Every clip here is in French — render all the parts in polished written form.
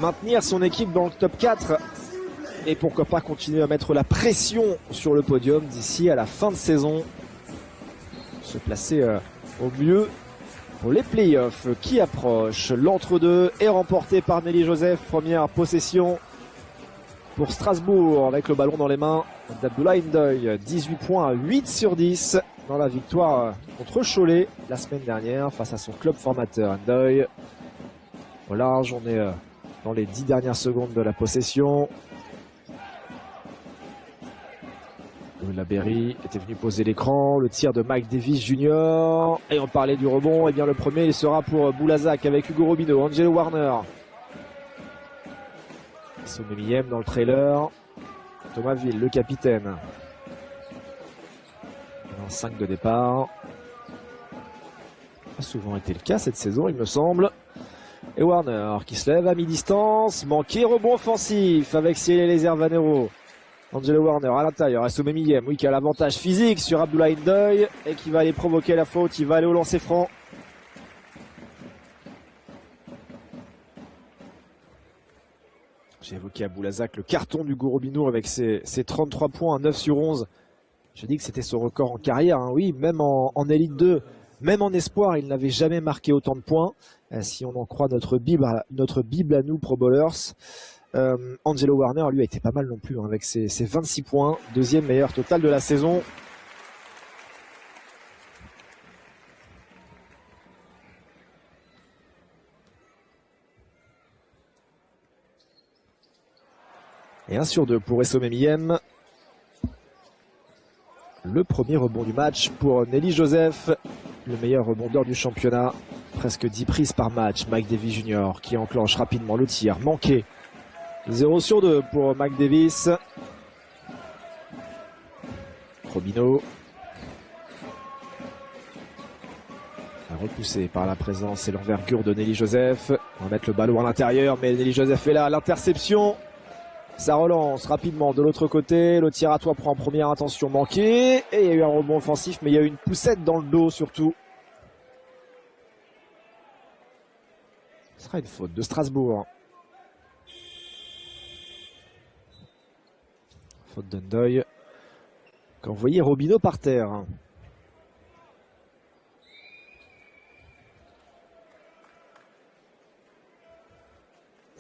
maintenir son équipe dans le top 4 et pourquoi pas continuer à mettre la pression sur le podium d'ici à la fin de saison. Se placer au mieux pour les playoffs qui approchent. L'entre-deux est remporté par Nelly Joseph. Première possession pour Strasbourg avec le ballon dans les mains d'Abdoulaye Ndoye. 18 points à 8 sur 10 dans la victoire contre Cholet la semaine dernière face à son club formateur. Ndoye au large, on est dans les 10 dernières secondes de la possession. Laberry était venu poser l'écran, le tir de Mike Davis Jr. Et on parlait du rebond, et bien le premier il sera pour Boulazac avec Hugo Robino, Angelo Warner. Sommet dans le trailer. Thomas Ville, le capitaine. En 5 de départ. Ça a souvent été le cas cette saison, il me semble. Et Warner qui se lève à mi-distance. Manqué, rebond offensif avec Ciel Lézervanero. Angelo Warner à l'intérieur, Assomé Miyem, oui, qui a l'avantage physique sur Abdoulaye Ndoye et qui va aller provoquer la faute, il va aller au lancer franc. J'ai évoqué à Boulazac le carton du Gorobino avec ses 33 points à 9 sur 11. J'ai dit que c'était son record en carrière, hein. Oui, même en Elite 2, même en espoir, il n'avait jamais marqué autant de points. Si on en croit notre Bible à nous, Pro Bowlers. Angelo Warner, lui, a été pas mal non plus, hein, avec ses 26 points, deuxième meilleur total de la saison. Et 1 sur 2 pour Essomé Miyem. Le premier rebond du match pour Nelly Joseph, le meilleur rebondeur du championnat. Presque 10 prises par match. Mike Davis Jr. qui enclenche rapidement le tir, manqué. 0 sur 2 pour Mike Davis. Robino. Repoussé par la présence et l'envergure de Nelly Joseph. On va mettre le ballon à l'intérieur, mais Nelly Joseph est là. L'interception. Ça relance rapidement de l'autre côté. Le tir à toi prend en première intention manqué. Et il y a eu un rebond offensif, mais il y a eu une poussette dans le dos surtout. Ce sera une faute de Strasbourg. Faute de Ndoye. Quand vous voyez Robino par terre.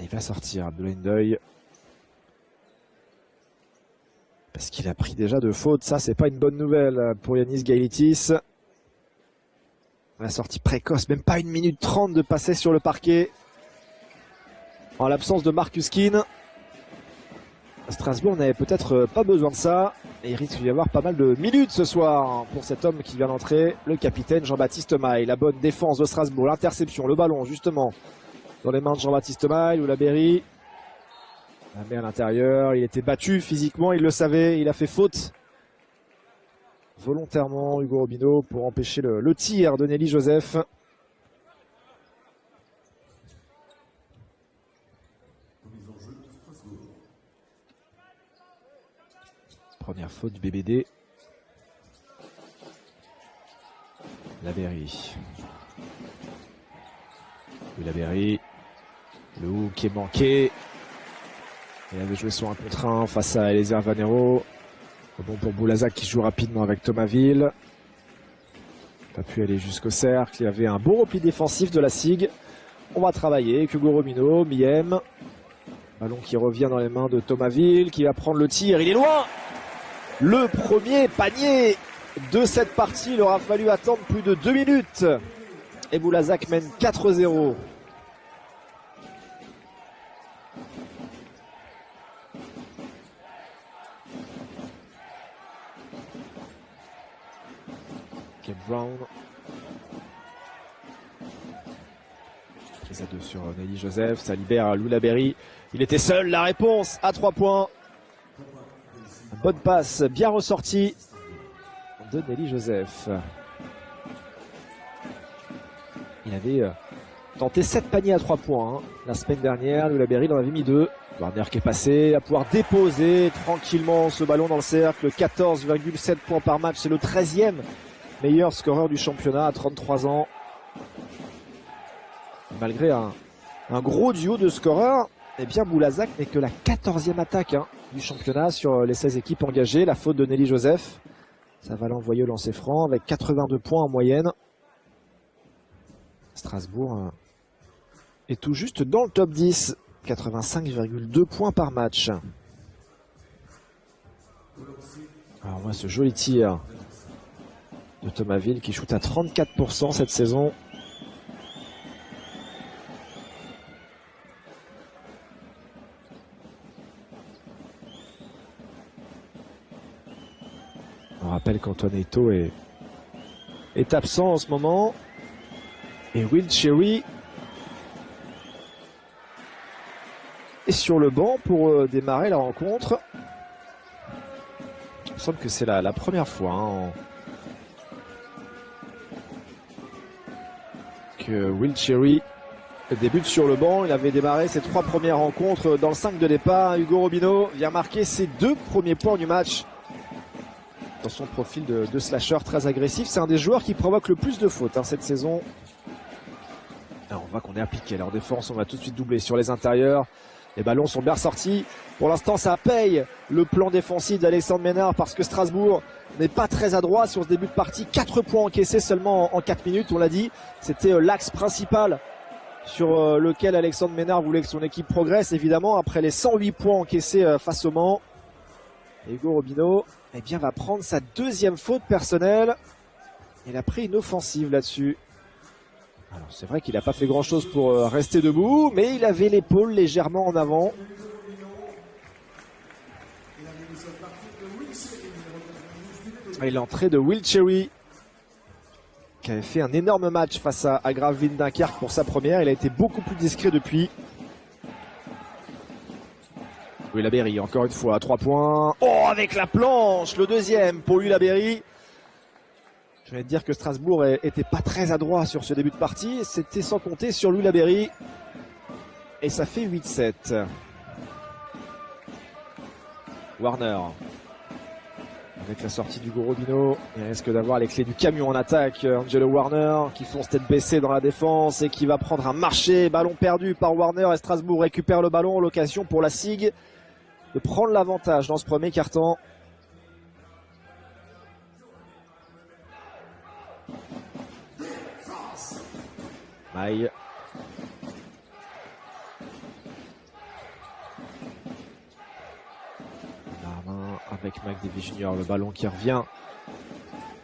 Il va sortir Abdoulaye Ndoye. Parce qu'il a pris déjà de fautes. Ça, c'est pas une bonne nouvelle pour Yanis Gailitis. La sortie précoce, même pas 1 minute 30 de passer sur le parquet. En l'absence de Marcus Keane. Strasbourg n'avait peut-être pas besoin de ça. Et il risque d'y avoir pas mal de minutes ce soir pour cet homme qui vient d'entrer, le capitaine Jean-Baptiste Maille. La bonne défense de Strasbourg, l'interception, le ballon justement dans les mains de Jean-Baptiste Maille ou Laberry. La met à l'intérieur, il était battu physiquement, il le savait, il a fait faute. Volontairement Hugo Robino pour empêcher le tir de Nelly Joseph. Première faute du BBD. Laberry. Laberry. Le hook est manqué. Il avait joué sur 1 contre 1 face à Eliezer Vanero. Bon pour Boulazac qui joue rapidement avec Thomas Ville. Pas pu aller jusqu'au cercle. Il y avait un bon repli défensif de la SIG. On va travailler avec Hugo Robino, Miyem. Ballon qui revient dans les mains de Thomas Ville qui va prendre le tir. Il est loin! Le premier panier de cette partie, il aura fallu attendre plus de 2 minutes. Et Boulazac mène 4-0. Kevin Brown. Prise à 2 sur Nelly Joseph, ça libère Lou Laberry. Il était seul, la réponse à 3 points. Bonne passe, bien ressortie de Nelly Joseph. Il avait tenté 7 paniers à 3 points la semaine dernière. Lou Laberry en avait mis 2. Warner qui est passé, à pouvoir déposer tranquillement ce ballon dans le cercle. 14,7 points par match, c'est le 13e meilleur scoreur du championnat à 33 ans. Malgré un gros duo de scoreurs, Eh bien, Boulazac n'est que la 14e attaque du championnat sur les 16 équipes engagées. La faute de Nelly Joseph. Ça va l'envoyer au lancer franc avec 82 points en moyenne. Strasbourg est tout juste dans le top 10. 85,2 points par match. Alors, on voit ce joli tir de Thomas Ville qui shoot à 34% cette saison. On rappelle qu'Antoine Eto'o est absent en ce moment. Et Will Cherry est sur le banc pour démarrer la rencontre. Il me semble que c'est la première fois que Will Cherry débute sur le banc. Il avait démarré ses 3 premières rencontres dans le 5 de départ. Hugo Robinho vient marquer ses 2 premiers points du match. Dans son profil de slasher très agressif, c'est un des joueurs qui provoque le plus de fautes cette saison. Alors on voit qu'on est appliqué leur défense, on va tout de suite doubler sur les intérieurs. Les ballons sont bien ressortis. Pour l'instant, ça paye le plan défensif d'Alexandre Ménard parce que Strasbourg n'est pas très adroit sur ce début de partie. 4 points encaissés seulement en 4 minutes, on l'a dit. C'était l'axe principal sur lequel Alexandre Ménard voulait que son équipe progresse, évidemment, après les 108 points encaissés face au Mans. Hugo Robinho va prendre sa 2e faute personnelle. Il a pris une offensive là-dessus. Alors c'est vrai qu'il n'a pas fait grand chose pour rester debout, mais il avait l'épaule légèrement en avant. Et l'entrée de Will Cherry, qui avait fait un énorme match face à Gravelines Dunkerque pour sa première. Il a été beaucoup plus discret depuis. Louis Laberry, encore une fois, à 3 points. Oh, avec la planche, le 2e pour Louis Laberry. Je vais te dire que Strasbourg était pas très adroit sur ce début de partie. C'était sans compter sur Louis Laberry. Et ça fait 8-7. Warner. Avec la sortie d'Hugo Robinho, il risque d'avoir les clés du camion en attaque. Angelo Warner qui fonce tête baissée dans la défense et qui va prendre un marché. Ballon perdu par Warner et Strasbourg récupère le ballon. L'occasion pour la SIG de prendre l'avantage dans ce premier quart-temps. Maille. Darmin avec McDavid Junior, le ballon qui revient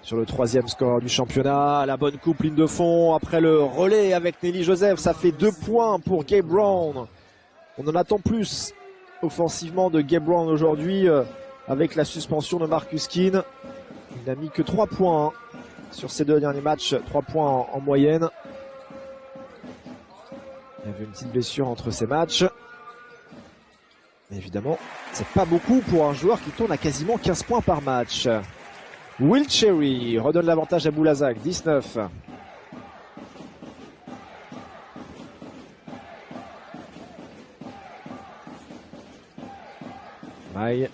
sur le 3e score du championnat. La bonne coupe, ligne de fond, après le relais avec Nelly Joseph, ça fait 2 points pour Gabe Brown. On en attend plus offensivement de Gabe Brown aujourd'hui avec la suspension de Marcus Keane. Il n'a mis que 3 points sur ces 2 derniers matchs, 3 points en moyenne. Il y avait une petite blessure entre ces matchs. Mais évidemment, c'est pas beaucoup pour un joueur qui tourne à quasiment 15 points par match. Will Cherry redonne l'avantage à Boulazac, 19. Maille.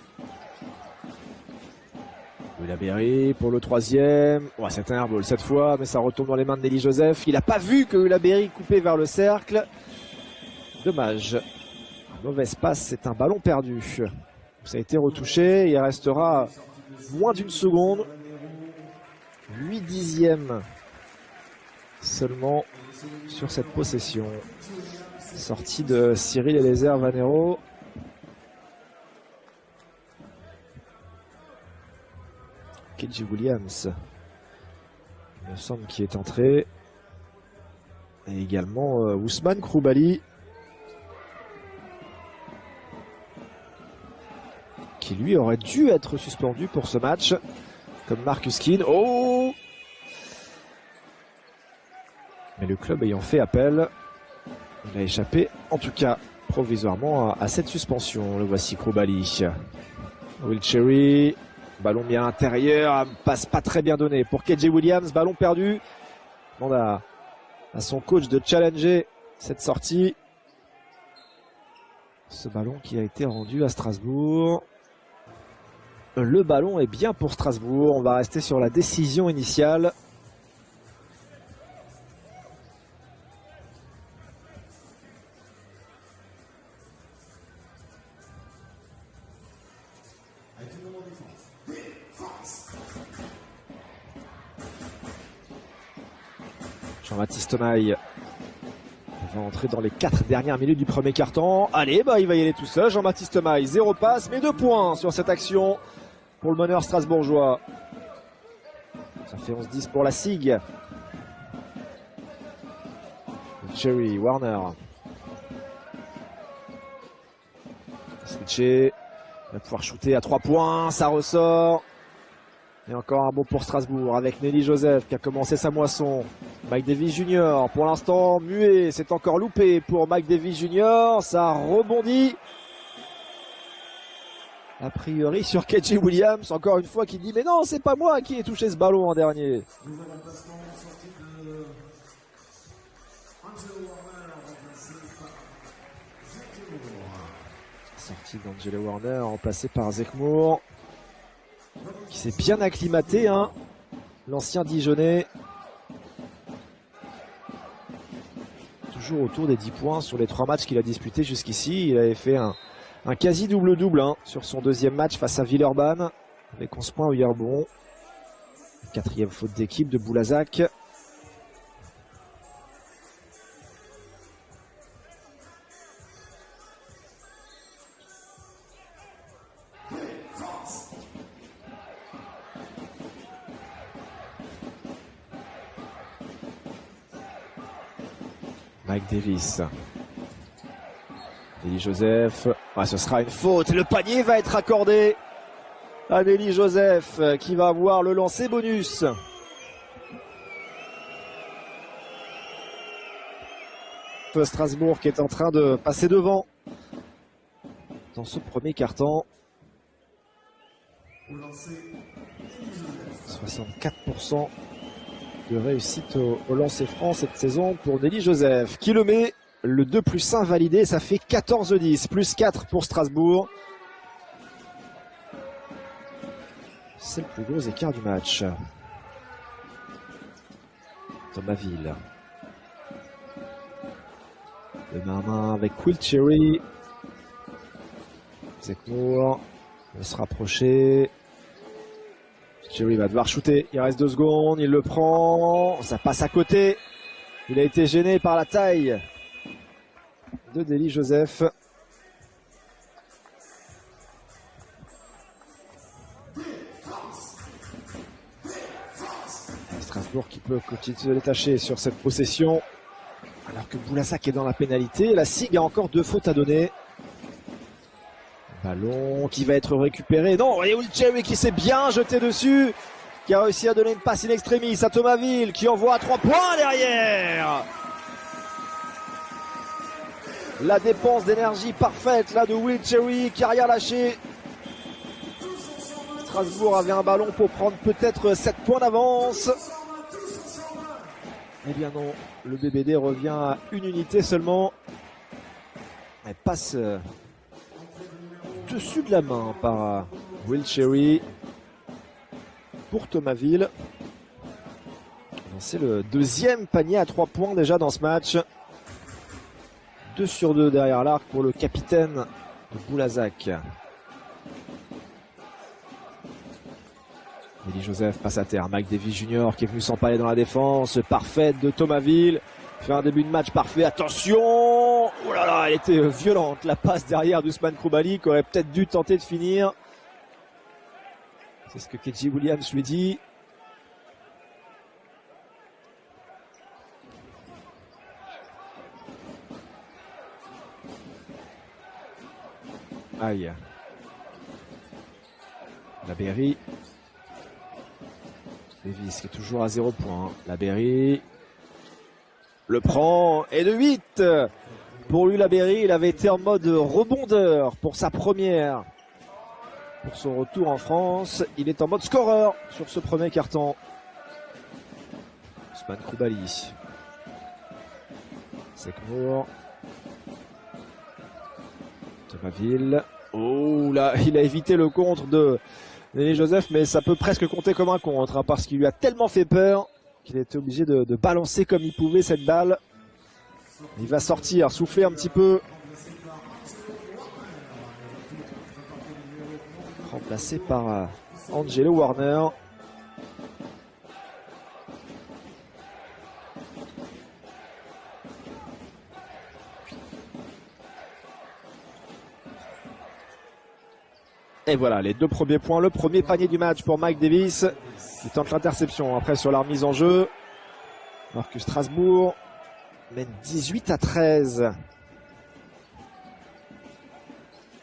Louis Laberry pour le 3e. Oh, c'est un airball cette fois, mais ça retourne dans les mains de Nelly Joseph. Il n'a pas vu que Laberry coupait vers le cercle. Dommage. Mauvaise passe, c'est un ballon perdu. Ça a été retouché, il restera moins d'1 seconde. 8/10 seulement sur cette possession. Sortie de Cyril Eliezer Vanero. KJ Williams, il me semble, qui est entré. Et également Ousmane Kroulibaly, qui lui aurait dû être suspendu pour ce match, comme Marcus Keane. Oh! Mais le club ayant fait appel, il a échappé, en tout cas provisoirement, à cette suspension. Le voici Kroulibaly. Will Cherry. Ballon bien intérieur, passe pas très bien donné pour KJ Williams, ballon perdu. On demande à son coach de challenger cette sortie. Ce ballon qui a été rendu à Strasbourg. Le ballon est bien pour Strasbourg, on va rester sur la décision initiale. Jean-Baptiste Maille va entrer dans les 4 dernières minutes du premier quart-temps. Allez, bah, il va y aller tout seul. Jean-Baptiste Maille, 0 passe, mais 2 points sur cette action pour le meneur strasbourgeois. Ça fait 11-10 pour la SIG. Cherry, Warner. Switché. Il va pouvoir shooter à 3 points. Ça ressort. Et encore un bon pour Strasbourg avec Nelly Joseph qui a commencé sa moisson. Mike Davis Jr. pour l'instant muet. C'est encore loupé pour Mike Davis Jr. Ça rebondit. A priori sur KJ Williams. Encore une fois qui dit mais non c'est pas moi qui ai touché ce ballon en dernier. Sortie d'Angelo Warner remplacé par Zekmour. Qui s'est bien acclimaté, hein, l'ancien Dijonais. Toujours autour des 10 points sur les 3 matchs qu'il a disputés jusqu'ici. Il avait fait un quasi double-double hein, sur son deuxième match face à Villeurbanne. Avec 11 points au Yerbon. 4e faute d'équipe de Boulazac. Mike Davis. Nelly Joseph. Ah, ce sera une faute. Le panier va être accordé à Nelly Joseph qui va avoir le lancer bonus. Strasbourg qui est en train de passer devant dans ce premier quart-temps. 64% de réussite au lancer franc cette saison pour Nelly Joseph qui le met le 2+1 validé, ça fait 14-10, plus 4 pour Strasbourg. C'est le plus gros écart du match. Thomasville. Le main à main avec Will Cherry. Zekmour va se rapprocher. Cherry va devoir shooter, il reste 2 secondes, il le prend, ça passe à côté. Il a été gêné par la taille de Nelly Joseph. Strasbourg qui peut continuer de se détacher sur cette possession. Alors que Boulazac est dans la pénalité. La SIG a encore 2 fautes à donner. Ballon qui va être récupéré. Non, et Will Cherry qui s'est bien jeté dessus. Qui a réussi à donner une passe in extremis à Thomasville qui envoie à 3 points derrière. La dépense d'énergie parfaite là de Will Cherry qui a rien lâché. Strasbourg avait un ballon pour prendre peut-être 7 points d'avance. Eh bien non, le BBD revient à une unité seulement. Elle passe dessus de la main par Will Cherry pour Thomasville. C'est le 2e panier à 3 points déjà dans ce match. 2 sur 2 derrière l'arc pour le capitaine de Boulazac. Nelly Joseph passe à terre. Mike Davis Jr. qui est venu s'empaler dans la défense parfaite de Thomasville. Fait un début de match parfait. Attention! Oh là là, elle était violente. La passe derrière d'Ousmane Kroumbali qui aurait peut-être dû tenter de finir. C'est ce que KJ Williams lui dit. Aïe. La Berry. Davis qui est toujours à 0 points. La Berry le prend et de 8 pour lui. La Berry, il avait été en mode rebondeur pour sa première. Pour son retour en France, il est en mode scoreur sur ce premier carton. Ousmane Kroumbali. Zekmour. Thomasville. Oh là, il a évité le contre de Nelly Joseph, mais ça peut presque compter comme un contre, hein, parce qu'il lui a tellement fait peur qu'il était obligé de balancer comme il pouvait cette balle. Il va sortir, souffler un petit peu. Remplacé par Angelo Warner. Et voilà, les 2 premiers points. Le premier panier du match pour Mike Davis. Il tente l'interception après sur la remise en jeu. Marcus Strasbourg mène 18-13.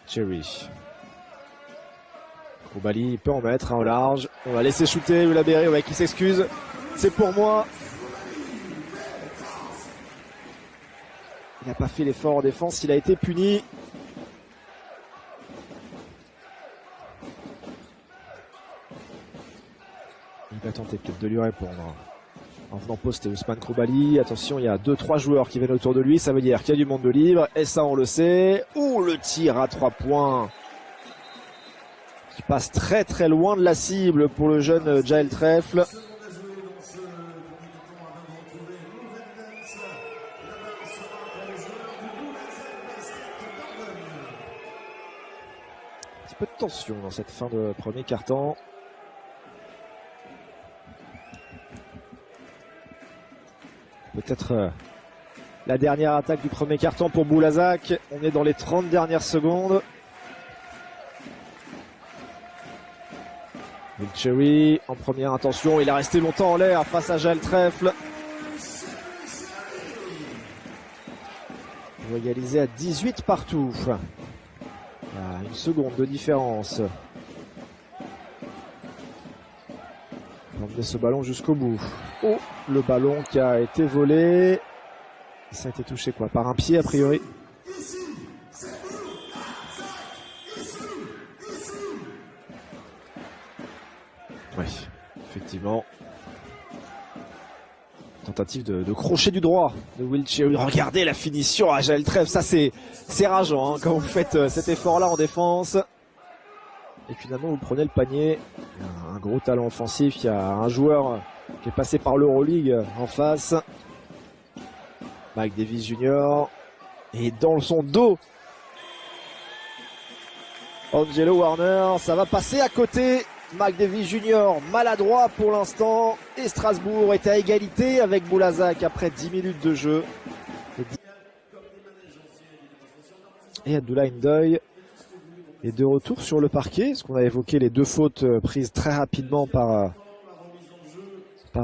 Cherry. Koulibaly peut en mettre au large. On va laisser shooter Ulaberry, ouais, qui s'excuse. C'est pour moi. Il n'a pas fait l'effort en défense, il a été puni. Il va tenter peut-être de lui répondre. En venant poster Ousmane Koulibaly. Attention, il y a 2-3 joueurs qui viennent autour de lui. Ça veut dire qu'il y a du monde de libre. Et ça, on le sait. Ouh, le tir à 3 points. Qui passe très très loin de la cible pour le jeune Jaël Trèfle. Un petit peu de tension dans cette fin de premier quart-temps. Peut-être la dernière attaque du premier quart-temps pour Boulazac. On est dans les 30 dernières secondes. Will Cherry en première intention. Il a resté longtemps en l'air face à Jaël Trèfle. Il va égaliser à 18 partout. Il y a 1 seconde de différence. On va emmener ce ballon jusqu'au bout. Oh, le ballon qui a été volé. Ça a été touché quoi? Par un pied a priori. Oui, effectivement. Tentative de crochet du droit de Will Cherry. Regardez la finition à Jaël Trèfle. Ça c'est rageant hein, quand vous faites cet effort là en défense. Et finalement vous prenez le panier. Il y a un gros talent offensif. Il y a un joueur qui est passé par l'Euroleague en face. Mike Davis Jr. Et dans son dos, Angelo Warner. Ça va passer à côté. Mike Davis Jr. maladroit pour l'instant. Et Strasbourg est à égalité avec Boulazac après 10 minutes de jeu. Et Abdoulaye Ndoye est de retour sur le parquet. Parce qu'on a évoqué les 2 fautes prises très rapidement par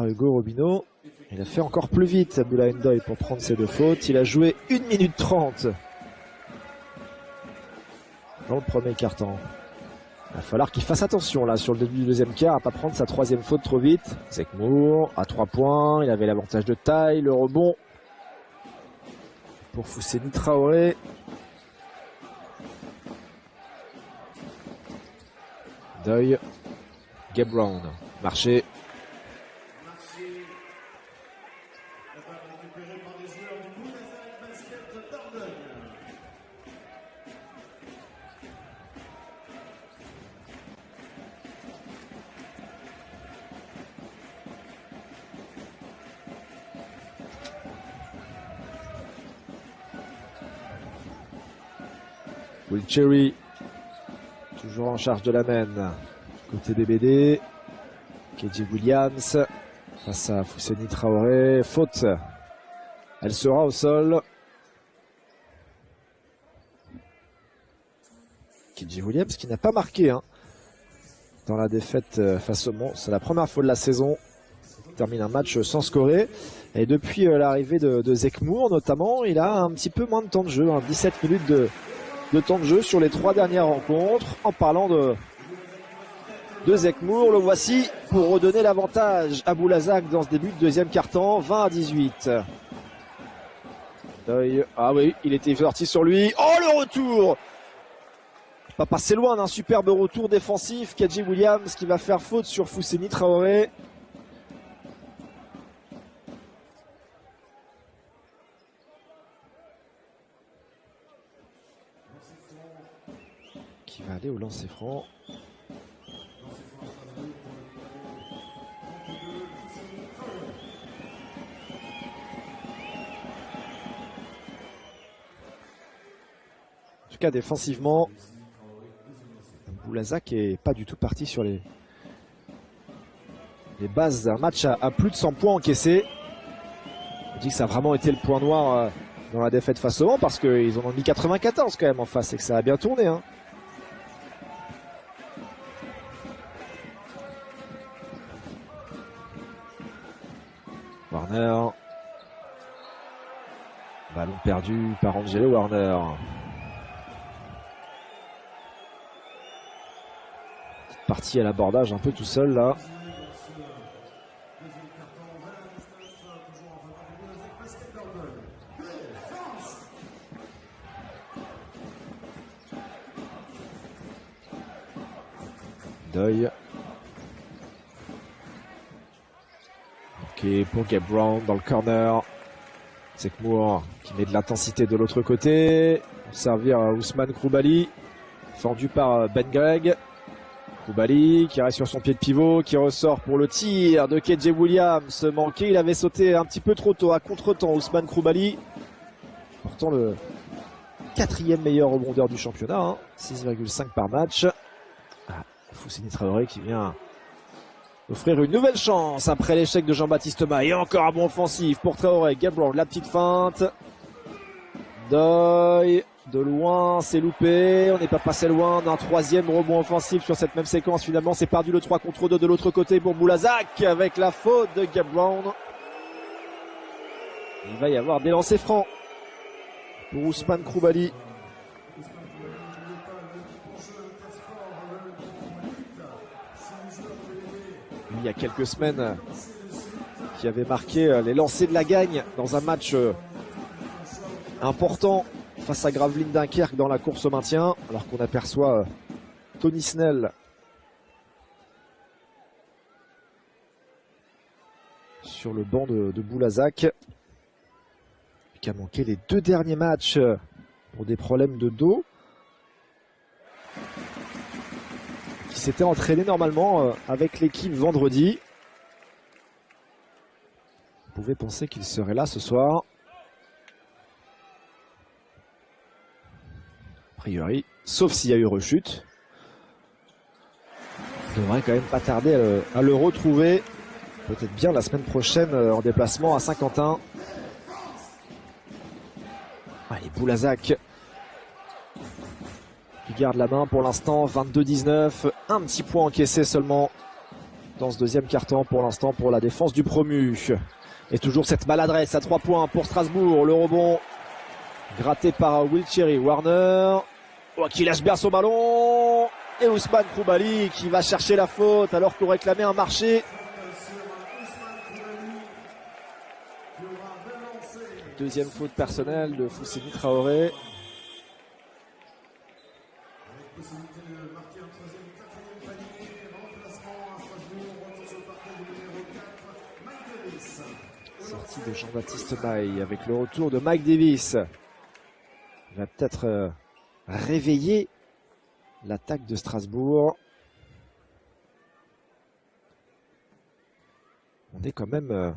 Hugo Robineau. Il a fait encore plus vite Abdoulaye Ndoye pour prendre ces 2 fautes. Il a joué 1 minute 30 dans le premier quart-temps. Il va falloir qu'il fasse attention là sur le début du deuxième quart à pas prendre sa 3e faute trop vite. Zekmour à 3 points, il avait l'avantage de taille, le rebond pour Fousseni Traoré. Deuil, Gabe Brown, marché. Will Cherry, toujours en charge de la main. Côté des BD, KJ Williams face à Fousseni Traoré. Faute, elle sera au sol. KJ Williams qui n'a pas marqué hein, dans la défaite face au Mans. C'est la première fois de la saison. Il termine un match sans scorer. Et depuis l'arrivée de Zekmour notamment, il a un petit peu moins de temps de jeu. Hein, 17 minutes de temps de jeu sur les 3 dernières rencontres. En parlant de Zekmour, le voici pour redonner l'avantage à Boulazac dans ce début de deuxième quart-temps, 20-18. Ah oui, il était sorti sur lui. Oh, le retour! Pas passé loin d'un superbe retour défensif. KJ Williams qui va faire faute sur Fousseni Traoré. Qui va aller au lancer franc. En tout cas défensivement, Boulazac est pas du tout parti sur les bases d'un match à plus de 100 points encaissés. On dit que ça a vraiment été le point noir dans la défaite face au Mans parce qu'ils en ont mis 94 quand même en face et que ça a bien tourné. Hein. Warner. Ballon perdu par Angelo Warner. Petite partie à l'abordage un peu tout seul là. Deuil. Ok, pour Gabe Brown dans le corner. Sekmour qui met de l'intensité de l'autre côté. Pour servir à Ousmane Kroulibaly. Fendu par Ben Gregg. Kroulibaly qui reste sur son pied de pivot, qui ressort pour le tir de KJ Williams. Manqué, il avait sauté un petit peu trop tôt à contre-temps Ousmane Kroulibaly. Pourtant le 4e meilleur rebondeur du championnat, hein. 6,5 par match. Fousseni Traoré qui vient offrir une nouvelle chance après l'échec de Jean-Baptiste Maille. Et encore un bon offensif pour Traoré. Gabe Brown, la petite feinte. Deuil de loin, c'est loupé. On n'est pas passé loin d'un 3e rebond offensif sur cette même séquence. Finalement, c'est perdu le 3 contre 2 de l'autre côté pour Boulazac avec la faute de Gabe Brown. Il va y avoir des lancers francs pour Ousmane Kroulibaly. Il y a quelques semaines, qui avait marqué les lancers de la gagne dans un match important face à Gravelines Dunkerque dans la course au maintien, alors qu'on aperçoit Tony Snell sur le banc de Boulazac, qui a manqué les 2 derniers matchs pour des problèmes de dos, qui s'était entraîné normalement avec l'équipe vendredi. Vous pouvez penser qu'il serait là ce soir. A priori, sauf s'il y a eu rechute. Il devrait quand même pas tarder à le retrouver. Peut-être bien la semaine prochaine en déplacement à Saint-Quentin. Allez, Boulazac qui garde la main pour l'instant, 22-19. Un petit point encaissé seulement dans ce deuxième quart-temps pour l'instant pour la défense du promu. Et toujours cette maladresse à 3 points pour Strasbourg. Le rebond gratté par Will Cherry. Warner qui lâche bien son ballon. Et Ousmane Kroulibaly qui va chercher la faute alors qu'on réclamait un marché. Deuxième faute personnelle de Fousseni Traoré. Sortie de Jean-Baptiste Maille avec le retour de Mike Davis. Il va peut-être réveiller l'attaque de Strasbourg. On est quand même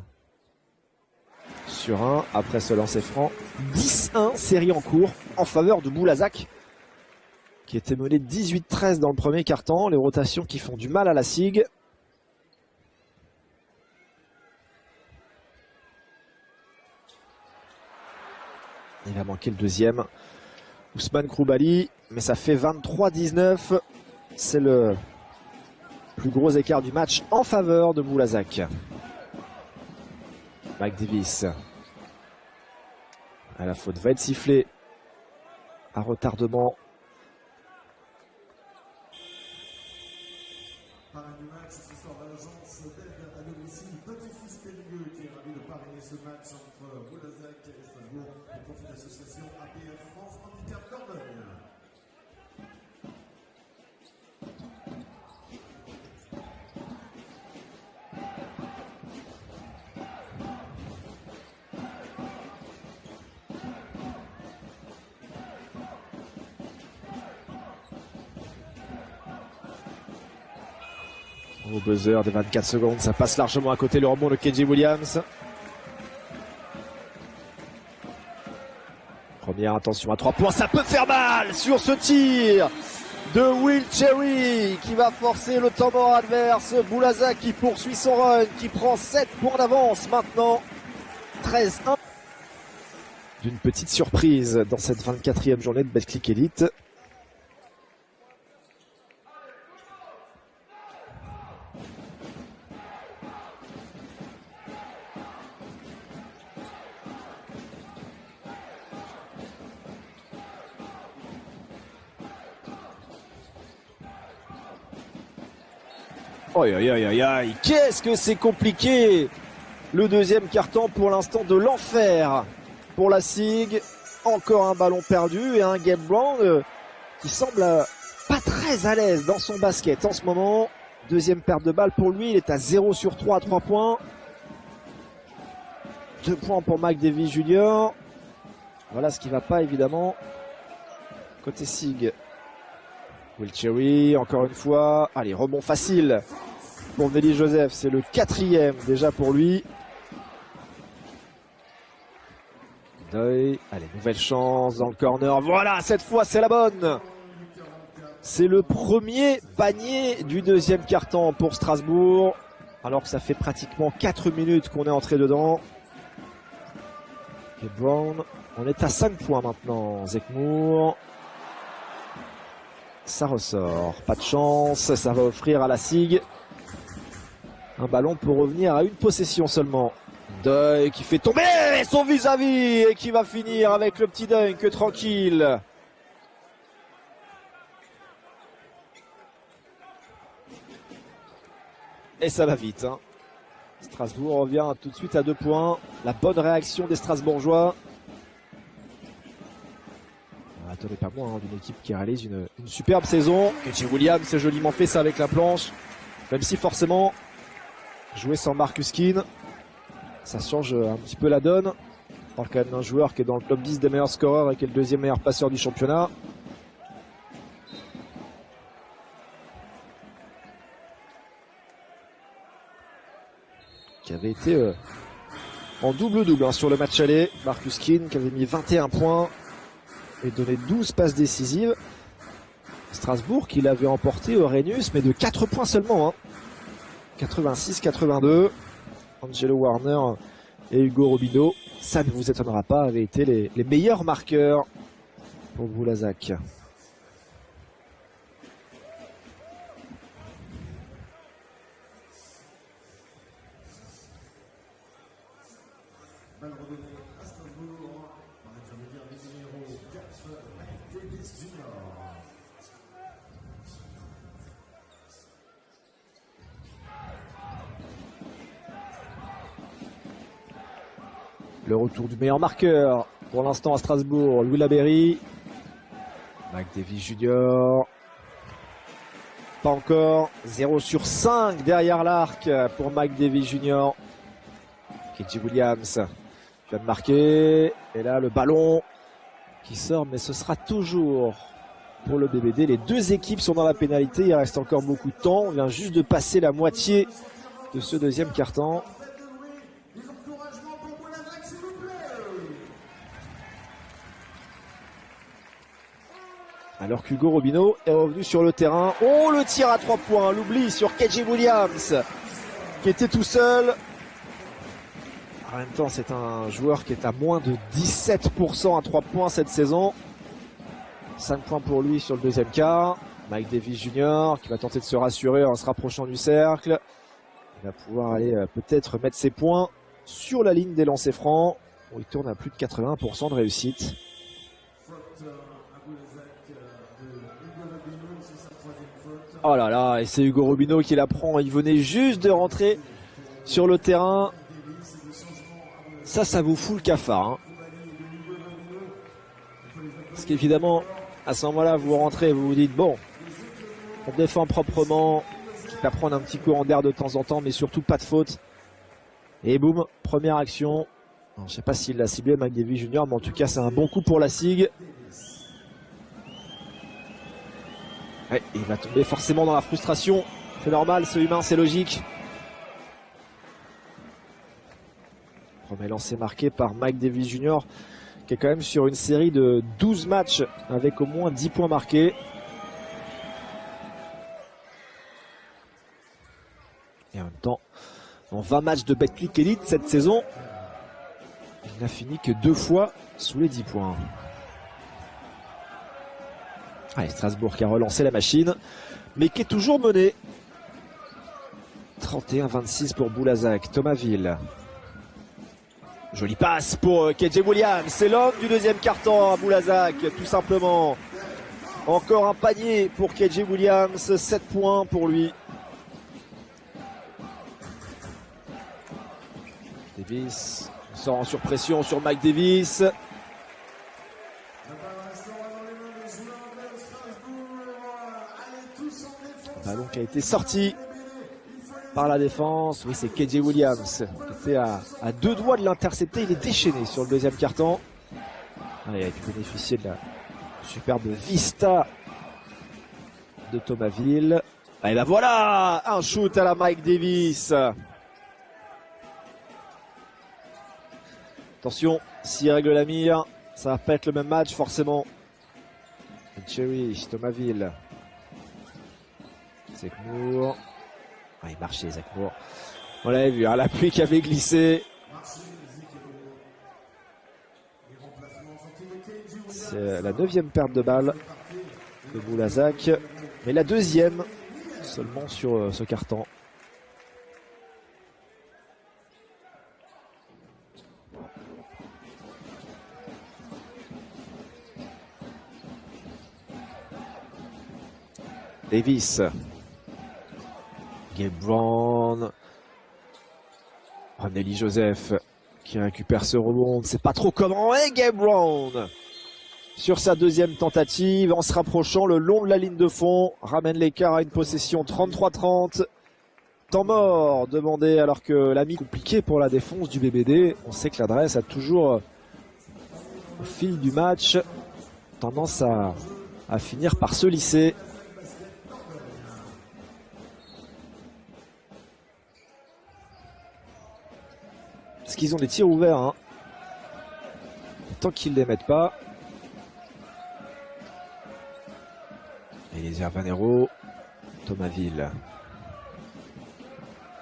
sur un, après ce lancer franc, 10-1 série en cours en faveur de Boulazac, qui était mené 18-13 dans le premier quart-temps. Les rotations qui font du mal à la SIG. Il va manquer le deuxième. Ousmane Kroulibaly, mais ça fait 23-19. C'est le plus gros écart du match en faveur de Boulazac. Mike Davis. La faute va être sifflée à retardement. Parrain du match ce soir à l'agence belge à domicile, Petit-Fils Périgueux qui est ravi de parrainer ce match entre Boulazac et Strasbourg au profit de l'association APF France Handicap Dordogne. Au buzzer des 24 secondes, ça passe largement à côté le rebond de KJ Williams. Première intention à 3 points, ça peut faire mal sur ce tir de Will Cherry qui va forcer le temps mort adverse. Boulazac qui poursuit son run, qui prend 7 points d'avance maintenant. 13-1. D'une petite surprise dans cette 24e journée de Betclic Elite. Aïe aïe aïe aïe aïe, qu'est-ce que c'est compliqué! Le deuxième carton pour l'instant de l'enfer pour la SIG. Encore un ballon perdu et un Gabe Brown qui semble pas très à l'aise dans son basket en ce moment. Deuxième perte de balle pour lui, il est à 0 sur 3 à 3 points. 2 points pour Mike Davis Jr. Voilà ce qui va pas évidemment côté SIG. Will Cherry, encore une fois. Allez, rebond facile pour Veli Joseph. C'est le 4e déjà pour lui. Allez, nouvelle chance dans le corner. Voilà, cette fois c'est la bonne. C'est le premier panier du deuxième quart-temps pour Strasbourg. Alors que ça fait pratiquement 4 minutes qu'on est entré dedans. Et Brown, on est à 5 points maintenant. Zekmour. Ça ressort. Pas de chance. Ça va offrir à la SIG un ballon pour revenir à une possession seulement. Deuil qui fait tomber son vis-à-vis et qui va finir avec le petit dunk tranquille. Et ça va vite. Hein. Strasbourg revient tout de suite à 2 points. La bonne réaction des Strasbourgeois. Attendez pas moins hein, d'une équipe qui réalise une superbe saison. KJ Williams s'est joliment fait ça avec la planche. Même si forcément, jouer sans Marcus Keane, ça change un petit peu la donne. On parle quand même d'un joueur qui est dans le top 10 des meilleurs scoreurs et qui est le 2e meilleur passeur du championnat. Qui avait été en double-double hein, sur le match aller. Marcus Keane qui avait mis 21 points et donné 12 passes décisives. Strasbourg qui l'avait emporté au Rhenus mais de 4 points seulement. Hein. 86-82. Angelo Warner et Hugo Robino, ça ne vous étonnera pas, avaient été les meilleurs marqueurs pour Boulazac. Balle redonnée à Strasbourg par l'intermédiaire des numéros 4, Mike Davis Jr. Le retour du meilleur marqueur pour l'instant à Strasbourg, Louis Laberry. Mike Davis Jr. Pas encore. 0 sur 5 derrière l'arc pour Mike Davis Jr. KJ Williams vient de marquer. Et là le ballon qui sort, mais ce sera toujours pour le BBD. Les deux équipes sont dans la pénalité. Il reste encore beaucoup de temps. On vient juste de passer la moitié de ce deuxième quart-temps. Alors qu'Hugo Robino est revenu sur le terrain. Oh, le tir à 3 points, l'oubli sur KJ Williams, qui était tout seul. En même temps, c'est un joueur qui est à moins de 17% à 3 points cette saison. 5 points pour lui sur le deuxième quart. Mike Davis Jr. qui va tenter de se rassurer en se rapprochant du cercle. Il va pouvoir aller peut-être mettre ses points sur la ligne des lancers francs. Où il tourne à plus de 80% de réussite. Oh là là, et c'est Hugo Robino qui la prend. Il venait juste de rentrer sur le terrain. Ça vous fout le cafard. Hein. Parce qu'évidemment, à ce moment-là, vous rentrez et vous vous dites, bon, on défend proprement, quitte à prendre un petit courant d'air de temps en temps, mais surtout pas de faute. Et boum, première action. Alors, je sais pas s'il l'a ciblé, Mike Davis Jr., mais en tout cas, c'est un bon coup pour la SIG. Ouais, il va tomber forcément dans la frustration. C'est normal, c'est humain, c'est logique. Premier lancé marqué par Mike Davis Jr. qui est quand même sur une série de 12 matchs avec au moins 10 points marqués. Et en même temps, en 20 matchs de Betclic Elite cette saison, il n'a fini que 2 fois sous les 10 points. Allez, Strasbourg qui a relancé la machine, mais qui est toujours mené. 31-26 pour Boulazac, Thomasville. Jolie passe pour KJ Williams, c'est l'homme du deuxième quart-temps à Boulazac, tout simplement. Encore un panier pour KJ Williams, 7 points pour lui. Davis sort en surpression sur Mike Davis. Ballon qui a été sorti par la défense. Oui, c'est KJ Williams qui était à deux doigts de l'intercepter. Il est déchaîné sur le deuxième quart-temps. Il a pu bénéficier de la superbe vista de Thomasville. Et ben voilà, un shoot à la Mike Davis. Attention, s'il règle la mire, ça va pas être le même match forcément. Cherry, Thomasville. Zekmour. Il marchait Zekmour. On l'avait vu, hein, la pluie qui avait glissé. C'est la 9e perte de balle de Boulazac, mais la 2e seulement sur ce carton. Davis, Gabe Brown, Nelly Joseph qui récupère ce rebond, on ne sait pas trop comment, et Gabe Brown sur sa deuxième tentative, en se rapprochant le long de la ligne de fond, ramène l'écart à une possession 33-30. Temps mort demandé alors que l'ami compliqué pour la défense du BBD. On sait que l'adresse a toujours, au fil du match, tendance à finir par se lisser. Parce qu'ils ont des tirs ouverts, hein. Tant qu'ils ne les mettent pas. Et les Vanero, Thomasville.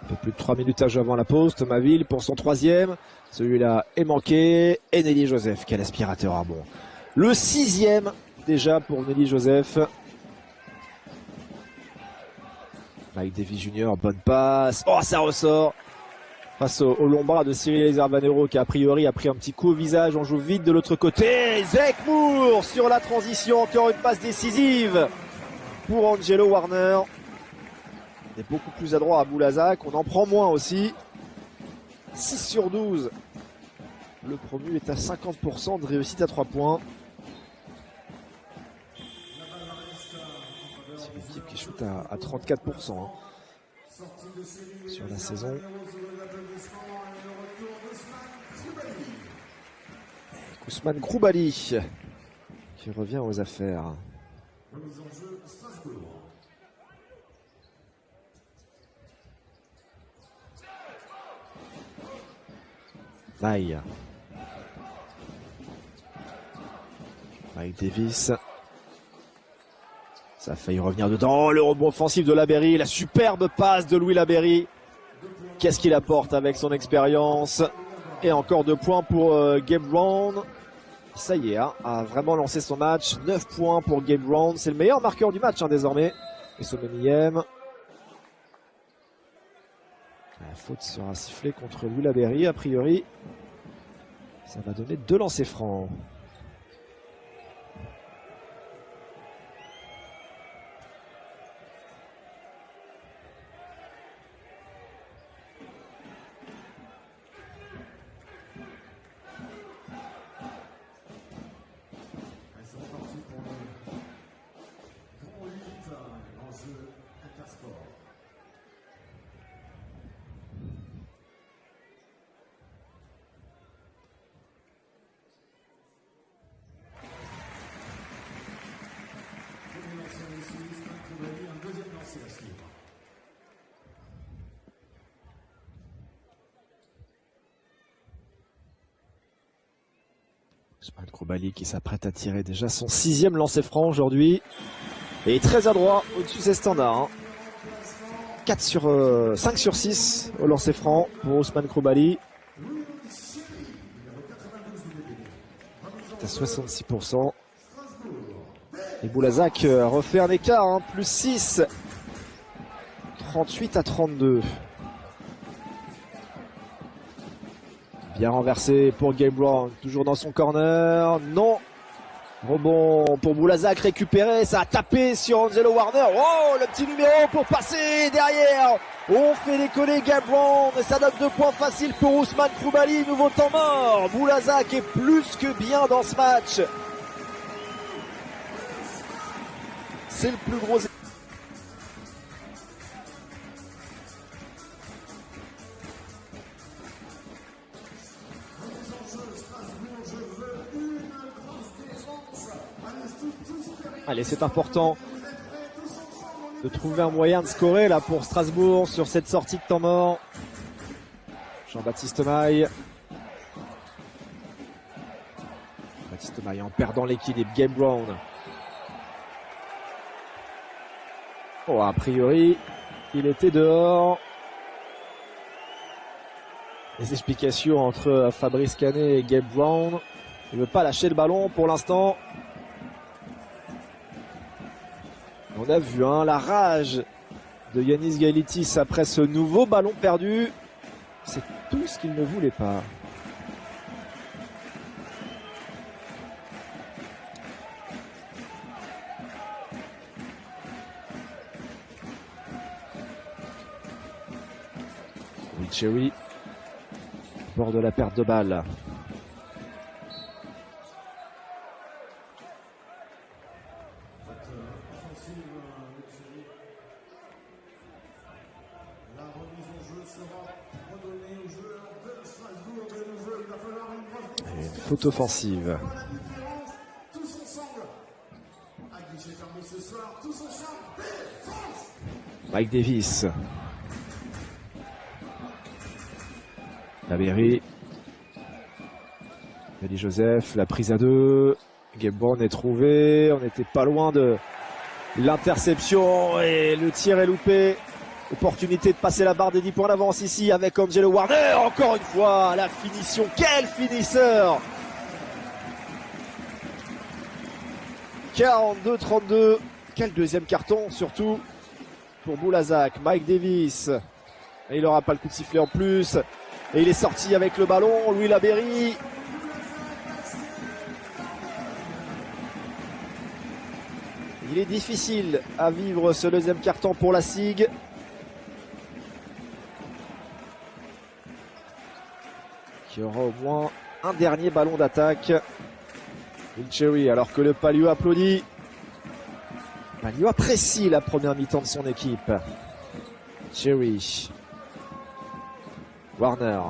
Un peu plus de 3 minutes à jouer avant la pause. Thomasville pour son 3e. Celui-là est manqué. Et Nelly Joseph, quel aspirateur à bon. Le 6e déjà pour Nelly Joseph. Mike Davis Jr., bonne passe. Oh, ça ressort. Face au long bras de Cyril Vanero qui a priori a pris un petit coup au visage. On joue vite de l'autre côté. Zekmour sur la transition. Encore une passe décisive pour Angelo Warner. Il est beaucoup plus adroit à Boulazac. On en prend moins aussi. 6 sur 12. Le promu est à 50% de réussite à 3 points. C'est une équipe qui shoot à 34% hein, sur la saison. Ousmane Groubali qui revient aux affaires. Mike Davis. Ça a failli revenir dedans. Le rebond offensif de Laberry. La superbe passe de Louis Laberry. Qu'est-ce qu'il apporte avec son expérience. Et encore 2 points pour Gabe Brown. Ça y est, hein, a vraiment lancé son match. 9 points pour Gabe Brown. C'est le meilleur marqueur du match hein, désormais. Et son 9e. La faute sera sifflée contre Louis Laberry. A priori, ça va donner 2 lancers francs. Ousmane Groubali qui s'apprête à tirer déjà son 6e lancer franc aujourd'hui. Et très adroit au-dessus de ses standards. Hein. 5 sur 6 au lancer franc pour Ousmane Groubali. C'est à 66%. Et Boulazac refait un écart, hein, plus 6. 38-32. Bien renversé pour Gabe Brown, toujours dans son corner. Non, Rebond pour Boulazac récupéré, ça a tapé sur Angelo Warner. Oh, le petit numéro pour passer derrière. On fait décoller Gabe Brown et ça donne 2 points faciles pour Ousmane Koulibaly. Nouveau temps mort. Boulazac est plus que bien dans ce match. C'est le plus gros. Allez, c'est important de trouver un moyen de scorer là pour Strasbourg sur cette sortie de temps mort. Jean-Baptiste Maille. Baptiste Maille en perdant l'équilibre. Gabe Brown. Oh, a priori, il était dehors. Les explications entre Fabrice Canet et Gabe Brown. Il ne veut pas lâcher le ballon pour l'instant. On a vu la rage de Yanis Gailitis après ce nouveau ballon perdu. C'est tout ce qu'il ne voulait pas. Cherry, bord de la perte de balle. La remise en jeu sera redonnée aux joueurs de Strasbourg. De nouveau, il va falloir une grosse défense. Une faute offensive. La différence, tous ensemble. À guichet fermé ce soir, tous ensemble. Défense. Mike Davis. Labéry. Elie Joseph, la prise à 2. Gabe Brown est trouvé. On n'était pas loin de l'interception et le tir est loupé. Opportunité de passer la barre des 10 points d'avance ici avec Angelo Warner. Encore une fois, la finition. Quel finisseur! 42-32. Quel deuxième carton, surtout pour Boulazac. Mike Davis. Et il n'aura pas le coup de sifflet en plus. Et il est sorti avec le ballon. Louis Labéry. Il est difficile à vivre ce deuxième carton pour la SIG. Qui aura au moins un dernier ballon d'attaque. Cherry, alors que le Palio applaudit. Palio apprécie la première mi-temps de son équipe. Cherry. Warner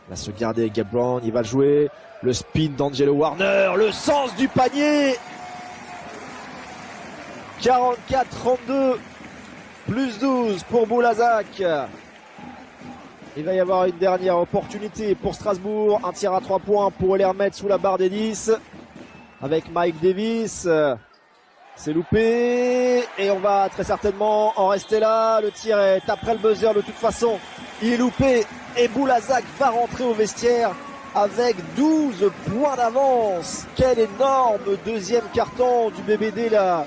va se garder Gabe Brown, il va le jouer. Le spin d'Angelo Warner, le sens du panier. 44-32, plus 12 pour Boulazac. Il va y avoir une dernière opportunité pour Strasbourg. Un tir à 3 points pour les remettre sous la barre des 10. Avec Mike Davis. C'est loupé. Et on va très certainement en rester là. Le tir est après le buzzer de toute façon. Il est loupé. Et Boulazac va rentrer au vestiaire avec 12 points d'avance. Quel énorme deuxième carton du BBD là.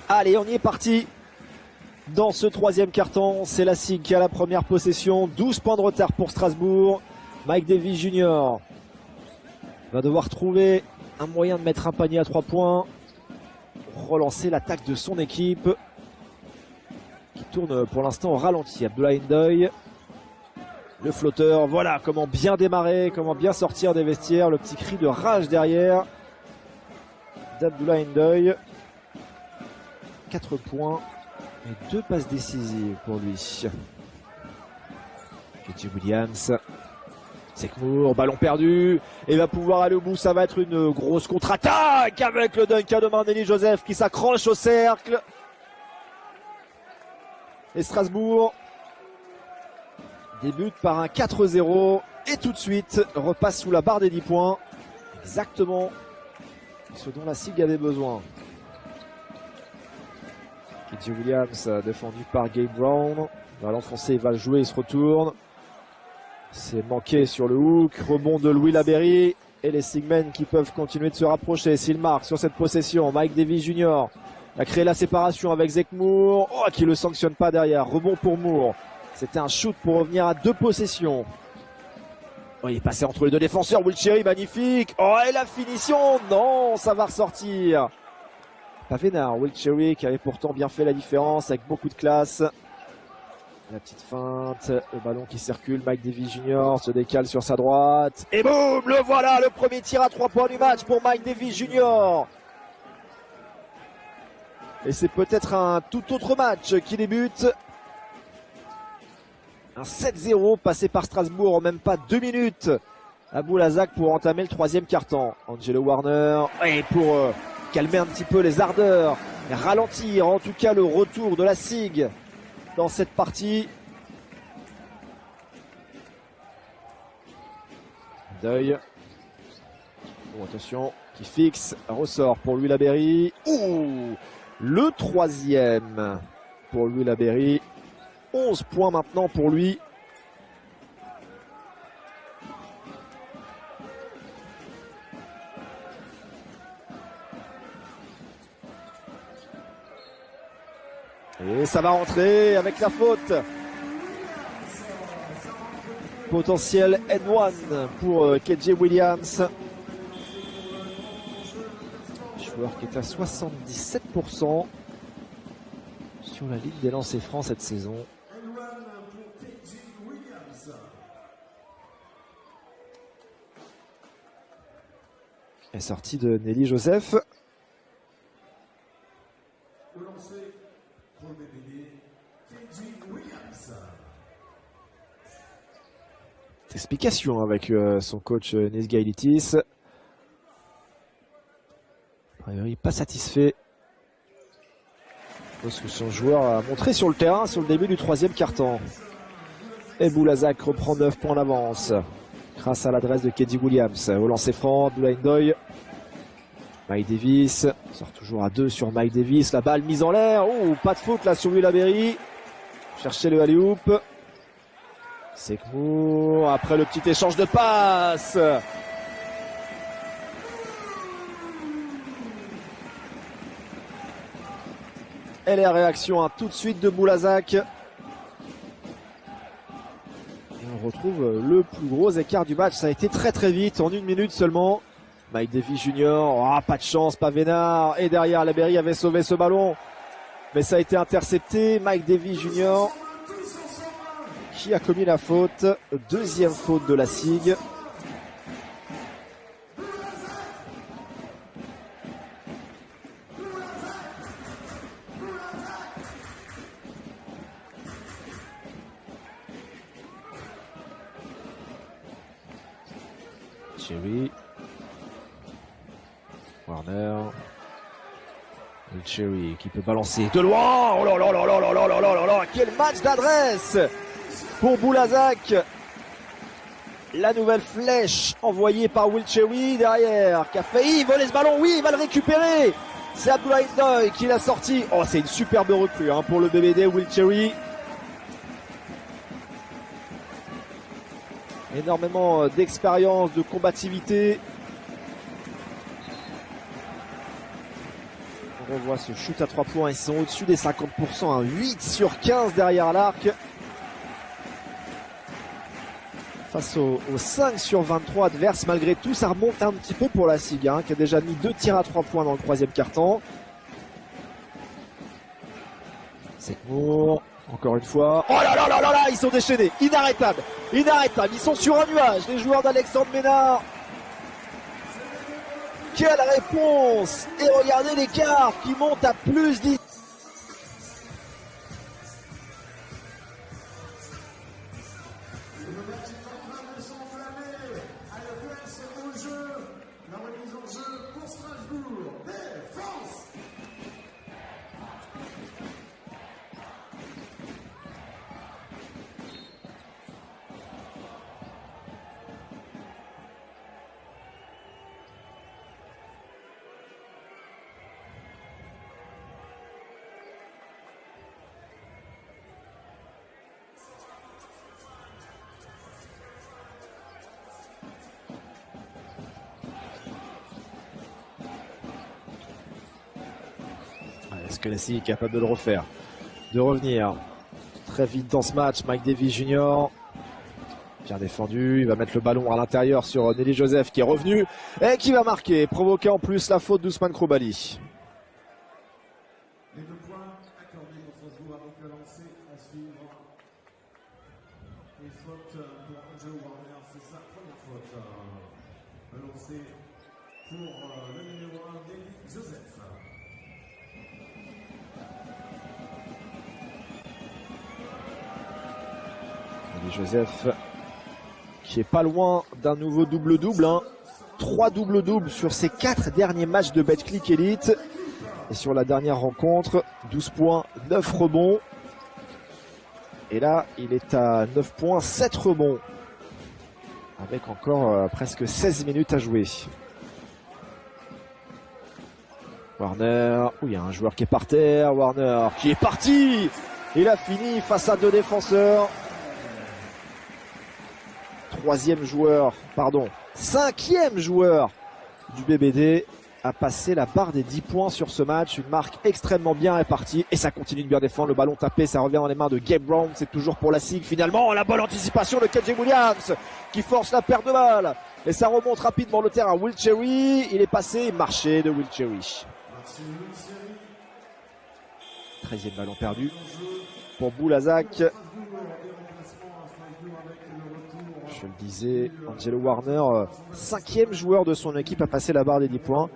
Allez, on y est parti. Dans ce troisième carton, c'est la SIG qui a la première possession. 12 points de retard pour Strasbourg. Mike Davis Jr. va devoir trouver un moyen de mettre un panier à 3 points. Relancer l'attaque de son équipe. Qui tourne pour l'instant au ralenti. Abdoulaye Ndoye. Le flotteur. Voilà comment bien démarrer, comment bien sortir des vestiaires. Le petit cri de rage derrière d'Abdoulaye Ndoye. 4 points et 2 passes décisives pour lui. KJ Williams. Sekmour, ballon perdu. Et va pouvoir aller au bout. Ça va être une grosse contre-attaque avec le dunk de Elie Joseph qui s'accroche au cercle. Et Strasbourg débute par un 4-0. Et tout de suite repasse sous la barre des 10 points. Exactement ce dont la SIG avait besoin. KJ Williams défendu par Gabe Brown. Il va l'enfoncer, il va le jouer, il se retourne. C'est manqué sur le hook. Rebond de Louis Labéry. et les Sigmen qui peuvent continuer de se rapprocher. S'il marque sur cette possession, Mike Davis Jr. a créé la séparation avec Zach Moore, qui le sanctionne pas derrière. Rebond pour Moore. C'était un shoot pour revenir à 2 possessions. Il est passé entre les 2 défenseurs. Will Cherry, magnifique. Et la finition, non, ça va ressortir. Pas vénard, Will Cherry qui avait pourtant bien fait la différence avec beaucoup de classe. La petite feinte, le ballon qui circule, Mike Davis Jr. se décale sur sa droite. Et boum, le voilà, le premier tir à 3 points du match pour Mike Davis Jr. Et c'est peut-être un tout autre match qui débute. Un 7-0 passé par Strasbourg en même pas 2 minutes à Boulazac pour entamer le 3e quart-temps. Angelo Warner, et pour calmer un petit peu les ardeurs, et ralentir en tout cas le retour de la SIG dans cette partie. Deuil. Oh, attention, qui fixe, ressort pour Louis Laberry. Le 3e pour Louis Laberry. 11 points maintenant pour lui. Et ça va rentrer avec la faute. Potentiel N1 pour KJ Williams. Joueur qui est à 77% sur la ligne des lancers francs cette saison. Est sortie de Nelly Joseph. Explication avec son coach Nes Gailitis. A priori pas satisfait de ce que son joueur a montré sur le terrain sur le début du 3e quart-temps. Et Boulazac reprend 9 points d'avance grâce à l'adresse de KJ Williams. Au lancer franc, Blind Doy. Mike Davis sort toujours à 2 sur Mike Davis. La balle mise en l'air. Pas de faute là sur Louis Laberry. Chercher le alley-oop. Sekmour après le petit échange de passes. Et les réactions tout de suite de Boulazac. Et on retrouve le plus gros écart du match. Ça a été très très vite, en 1 minute seulement. Mike Davis Jr. Pas de chance, pas vénard. Et derrière, Laberry avait sauvé ce ballon. Mais ça a été intercepté. Mike Davis Jr. qui a commis la faute. 2e faute de la SIG. Cherry. Warner. Cherry qui peut balancer de loin. Oh là là là là là là là là là. Quel match d'adresse pour Boulazac. La nouvelle flèche envoyée par Will Cherry derrière, qui a failli voler ce ballon. Oui, il va le récupérer. C'est Abdoulaye Ndoye qui l'a sorti. C'est une superbe recrue pour le BBD Will Cherry. Énormément d'expérience, de combativité. On revoit ce shoot à 3 points. Ils sont au-dessus des 50%. 8 sur 15 derrière l'arc. Face aux 5 sur 23 adverses. Malgré tout, ça remonte un petit peu pour la SIG, qui a déjà mis 2 tirs à 3 points dans le 3e quart-temps. Sekmour, encore une fois. Oh là là là là là, ils sont déchaînés. Inarrêtables. Inarrêtables. Ils sont sur un nuage, les joueurs d'Alexandre Ménard. Quelle réponse! Et regardez l'écart qui monte à plus 10. Est-ce que Nessie est capable de le refaire, de revenir très vite dans ce match? Mike Davis Jr. bien défendu, il va mettre le ballon à l'intérieur sur Nelly Joseph qui est revenu et qui va marquer, provoquer en plus la faute d'Ousmane Kroulibaly. Les 2 points accordés pour Strasbourg avec le lancer à suivre. Et faute pour Angelo Warner, c'est sa première faute. Le lancer pour le numéro 1, Nelly Joseph. Nelly Joseph qui est pas loin d'un nouveau double-double. 3 double-doubles sur ses 4 derniers matchs de Betclic Elite. Et sur la dernière rencontre, 12 points, 9 rebonds. Et là, il est à 9 points, 7 rebonds. Avec encore presque 16 minutes à jouer. Warner, il y a un joueur qui est par terre. Warner qui est parti. Il a fini face à 2 défenseurs. 5e joueur du BBD a passé la barre des 10 points sur ce match. Une marque extrêmement bien répartie et ça continue de bien défendre. Le ballon tapé, ça revient dans les mains de Gabe Brown. C'est toujours pour la SIG finalement. La bonne anticipation de KJ Williams qui force la perte de balle. Et ça remonte rapidement le terrain. Will Cherry, il est passé, marché de Will Cherry. 13e ballon perdu pour Boulazac. Je le disais, Angelo Warner, 5e joueur de son équipe à passer la barre des 10 points.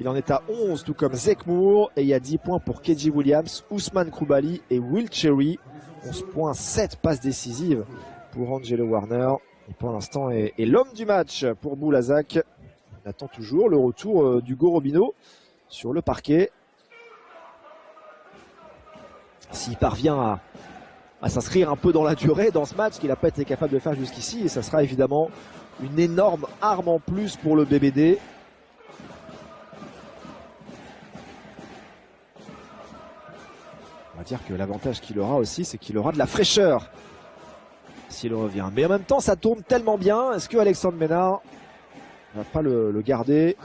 Il en est à 11, tout comme Zach Moore. Et il y a 10 points pour KJ Williams, Ousmane Kroulibaly et Will Cherry. 11 points, 7 passes décisives pour Angelo Warner. Et pour l'instant, est l'homme du match pour Boulazac. On attend toujours le retour d'Hugo Robino sur le parquet. S'il parvient à s'inscrire un peu dans la durée dans ce match qu'il n'a pas été capable de faire jusqu'ici, et ça sera évidemment une énorme arme en plus pour le BBD. On va dire que l'avantage qu'il aura aussi, c'est qu'il aura de la fraîcheur s'il revient. Mais en même temps, ça tourne tellement bien. Est-ce que Alexandre Ménard ne va pas le garder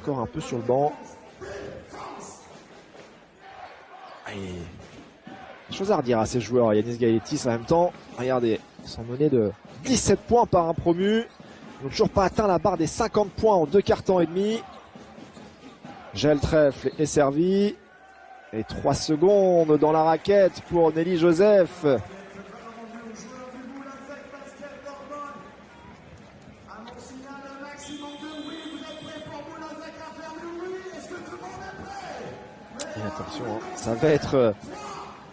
encore un peu sur le banc? Allez. Chose à redire à ces joueurs, Yanis Gaëtis en même temps, regardez, ils sont menés de 17 points par un promu, ils n'ont toujours pas atteint la barre des 50 points en 2 quarts-temps et demi. Gel trèfle est servi, et 3 secondes dans la raquette pour Nelly Joseph. Et attention, ça va être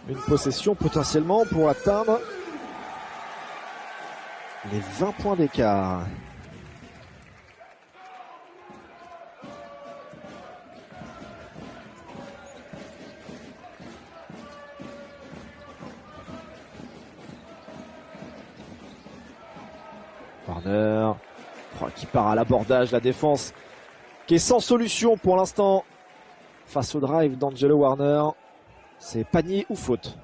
une possession potentiellement pour atteindre les 20 points d'écart. Warner qui part à l'abordage, la défense qui est sans solution pour l'instant face au drive d'Angelo Warner. C'est panier ou faute.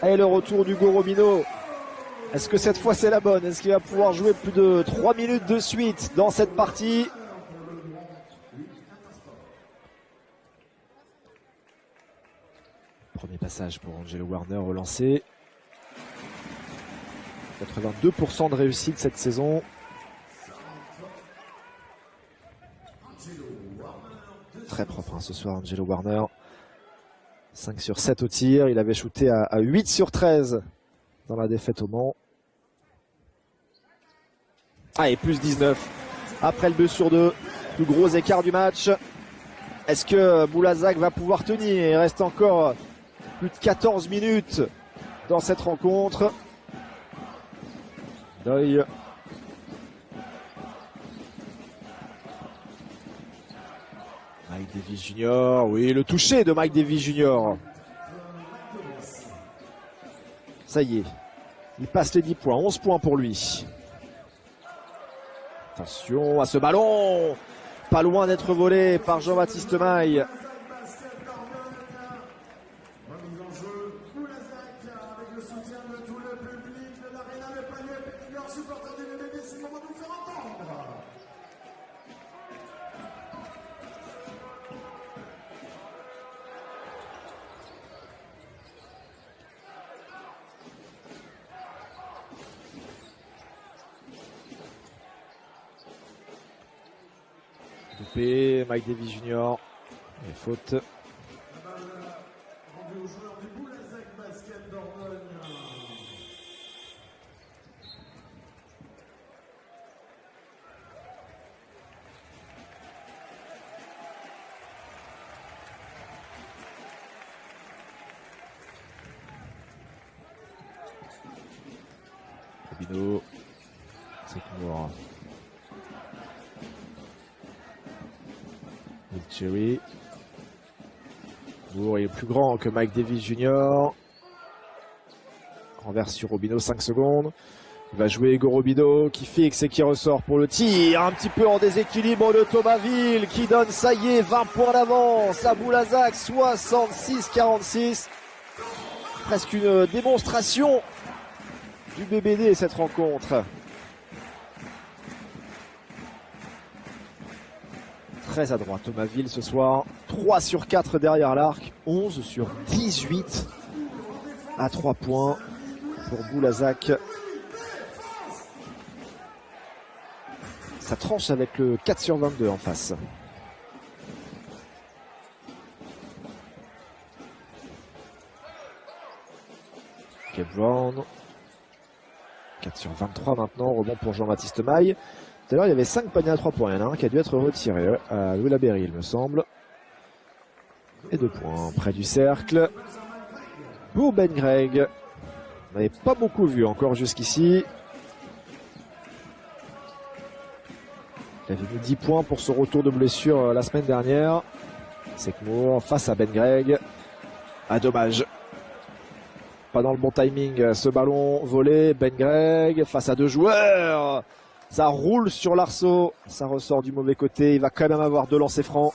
Et le retour d'Hugo Robino. Est-ce que cette fois c'est la bonne? Est-ce qu'il va pouvoir jouer plus de 3 minutes de suite dans cette partie? Premier passage pour Angelo Warner relancé. 82% de réussite cette saison. Très propre ce soir Angelo Warner. 5 sur 7 au tir. Il avait shooté à 8 sur 13 dans la défaite au Mans. Et plus 19 après le 2 sur 2. Plus gros écart du match. Est-ce que Boulazac va pouvoir tenir? Il reste encore plus de 14 minutes dans cette rencontre. Doyle. Mike Davis Jr. Oui, le toucher de Mike Davis Jr. Ça y est. Il passe les 10 points. 11 points pour lui. Attention à ce ballon. Pas loin d'être volé par Jean-Baptiste Maille. supporters du BBB, c'est le moment de vous faire entendre. Loupé, Mike Davis Jr. Et faute. La balle rendue au joueur du Boulazac Basket d'Ordogne. Rubino. C'est Moore. Cherry. Moore est plus grand que Mike Davis Jr. Renverse sur Rubino, 5 secondes. Il va jouer Ego Rubino qui fixe et qui ressort pour le tir. Un petit peu en déséquilibre de Thomasville qui donne, ça y est, 20 points d'avance à Boulazac, 66-46. Presque une démonstration du BBD cette rencontre. Très à droite Thomasville ce soir. 3 sur 4 derrière l'arc. 11 sur 18 à 3 points pour Boulazac. Ça tranche avec le 4 sur 22 en face. Gabe Brown. 4 sur 23 maintenant. Rebond pour Jean-Baptiste Maille. Tout à l'heure, il y avait 5 paniers à 3 points. Il y en a un qui a dû être retiré à Louis Laberry, il me semble. Et 2 points près du cercle. Pour Ben Gregg. On n'avait pas beaucoup vu encore jusqu'ici. Il avait mis 10 points pour son retour de blessure la semaine dernière. Sekmour face à Ben Gregg. Ah, dommage. Pas dans le bon timing. Ce ballon volé. Ben Gregg face à 2 joueurs. Ça roule sur l'arceau. Ça ressort du mauvais côté. Il va quand même avoir 2 lancers francs.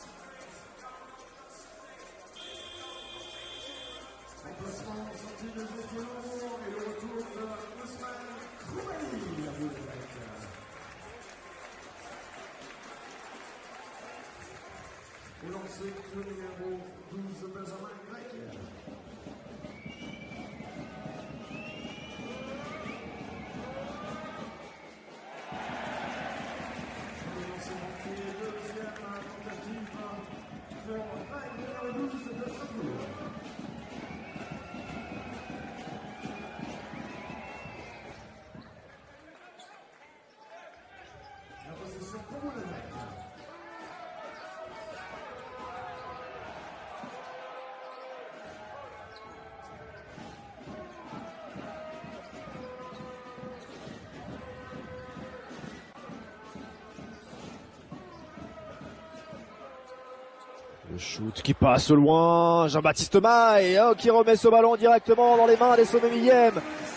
Le shoot qui passe loin, Jean-Baptiste Maille qui remet ce ballon directement dans les mains des Sommeliers.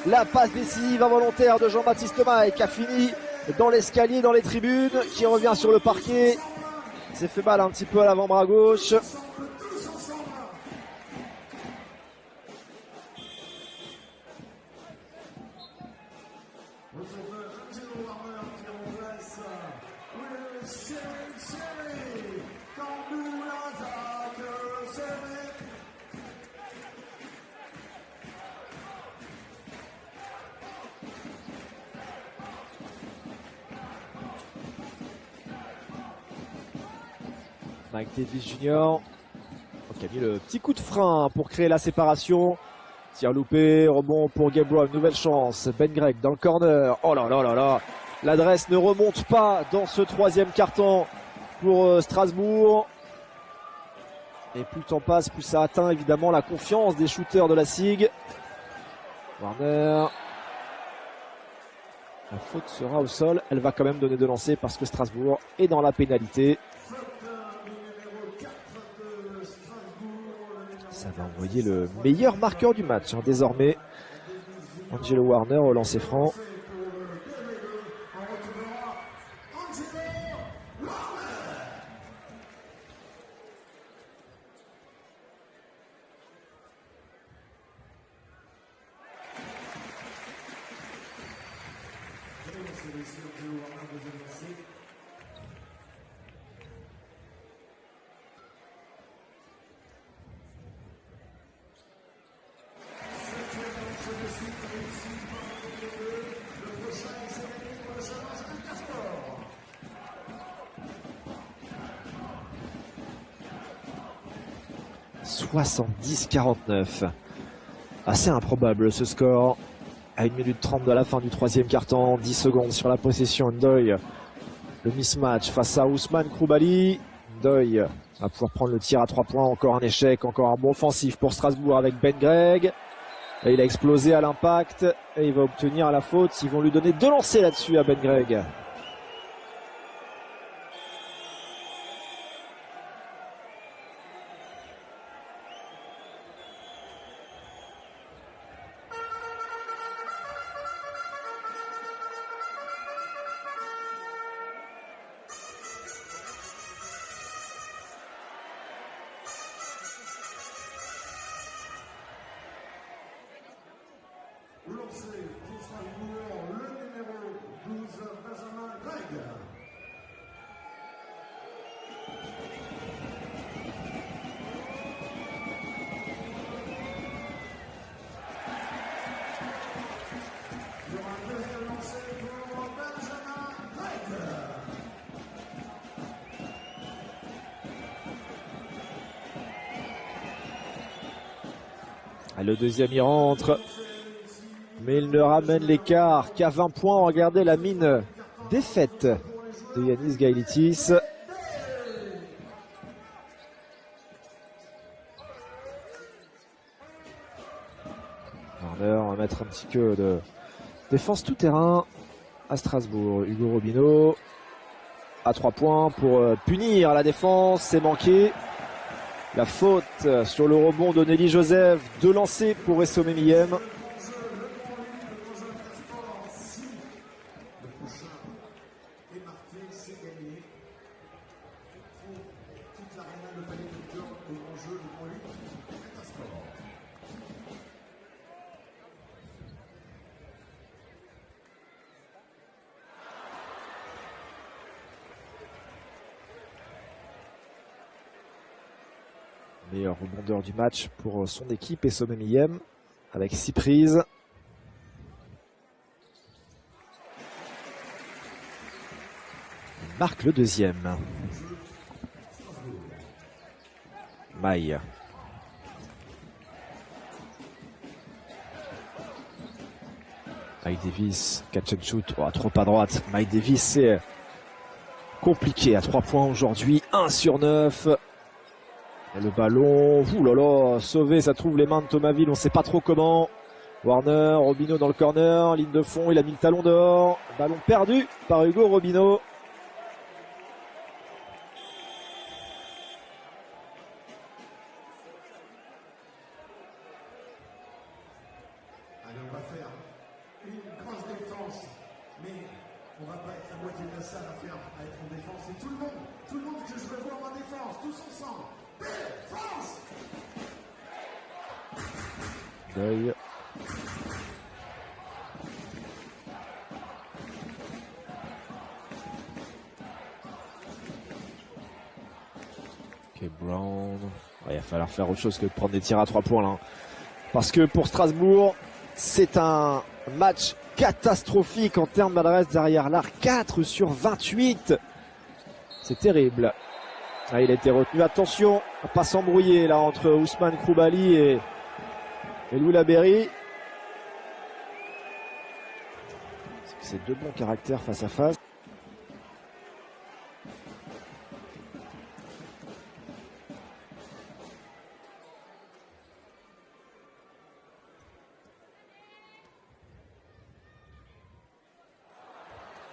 La passe décisive involontaire de Jean-Baptiste Maille qui a fini dans l'escalier, dans les tribunes, qui revient sur le parquet. S'est fait mal un petit peu à l'avant-bras gauche. Mike Davis Jr. qui a mis le petit coup de frein pour créer la séparation. Tir loupé, rebond pour Gabe Brown, nouvelle chance. Ben Gregg dans le corner. Oh là là là là. L'adresse ne remonte pas dans ce 3e quart-temps pour Strasbourg. Et plus le temps passe, plus ça atteint évidemment la confiance des shooters de la SIG. Warner. La faute sera au sol. Elle va quand même donner de lancer parce que Strasbourg est dans la pénalité. Ça va envoyer le meilleur marqueur du match désormais. Angelo Warner au lancer franc. ici Andrew Warner, deuxième lancé. Septième lancé de suite réussi par les deux. Le prochain essai gagné pour le challenge Intersport. 70-49. Assez improbable ce score. À 1 minute 30 de la fin du troisième quart-temps, 10 secondes sur la possession. Ndoye, le mismatch face à Ousmane Kroulibaly. Ndoye va pouvoir prendre le tir à 3 points. Encore un échec, encore un bon offensif pour Strasbourg avec Ben Gregg. Et il a explosé à l'impact et il va obtenir la faute. Ils vont lui donner 2 lancers là-dessus à Ben Gregg. Lancé pour Strasbourg, le numéro 12, Benjamin Gregg. Il y aura un deuxième lancé pour Benjamin Gregg. Le deuxième il rentre. Mais il ne ramène l'écart qu'à 20 points. Regardez la mine défaite de Yanis Gailitis. Warner va mettre un petit peu de défense tout terrain à Strasbourg. Hugo Robineau à 3 points pour punir la défense. C'est manqué. La faute sur le rebond de Nelly Joseph. 2 lancers pour Essomé Miyem. Meilleur rebondeur du match pour son équipe, Essomé Miyem, avec 6 prises. Il marque le deuxième. Maille. Mike Davis, catch and shoot, trop à droite. Mike Davis, c'est compliqué à 3 points aujourd'hui, 1 sur 9. Et le ballon, oulala, sauvé, ça trouve les mains de Thomasville, on ne sait pas trop comment. Warner, Robineau dans le corner, ligne de fond, il a mis le talon dehors. Ballon perdu par Hugo Robineau. Allez, on va faire une grosse défense, mais on va pas être la moitié de la salle à être en défense. Et tout le monde que je veux voir en défense, tous ensemble. Défense! Deuil. Ok, Brown. Il va falloir faire autre chose que de prendre des tirs à 3 points là. Parce que pour Strasbourg, c'est un match catastrophique en termes d'adresse derrière l'arc. 4 sur 28. C'est terrible. Ah, il a été retenu. Attention à ne pas s'embrouiller là entre Ousmane Kroulibaly et Louis Laberry. C'est 2 bons caractères face à face.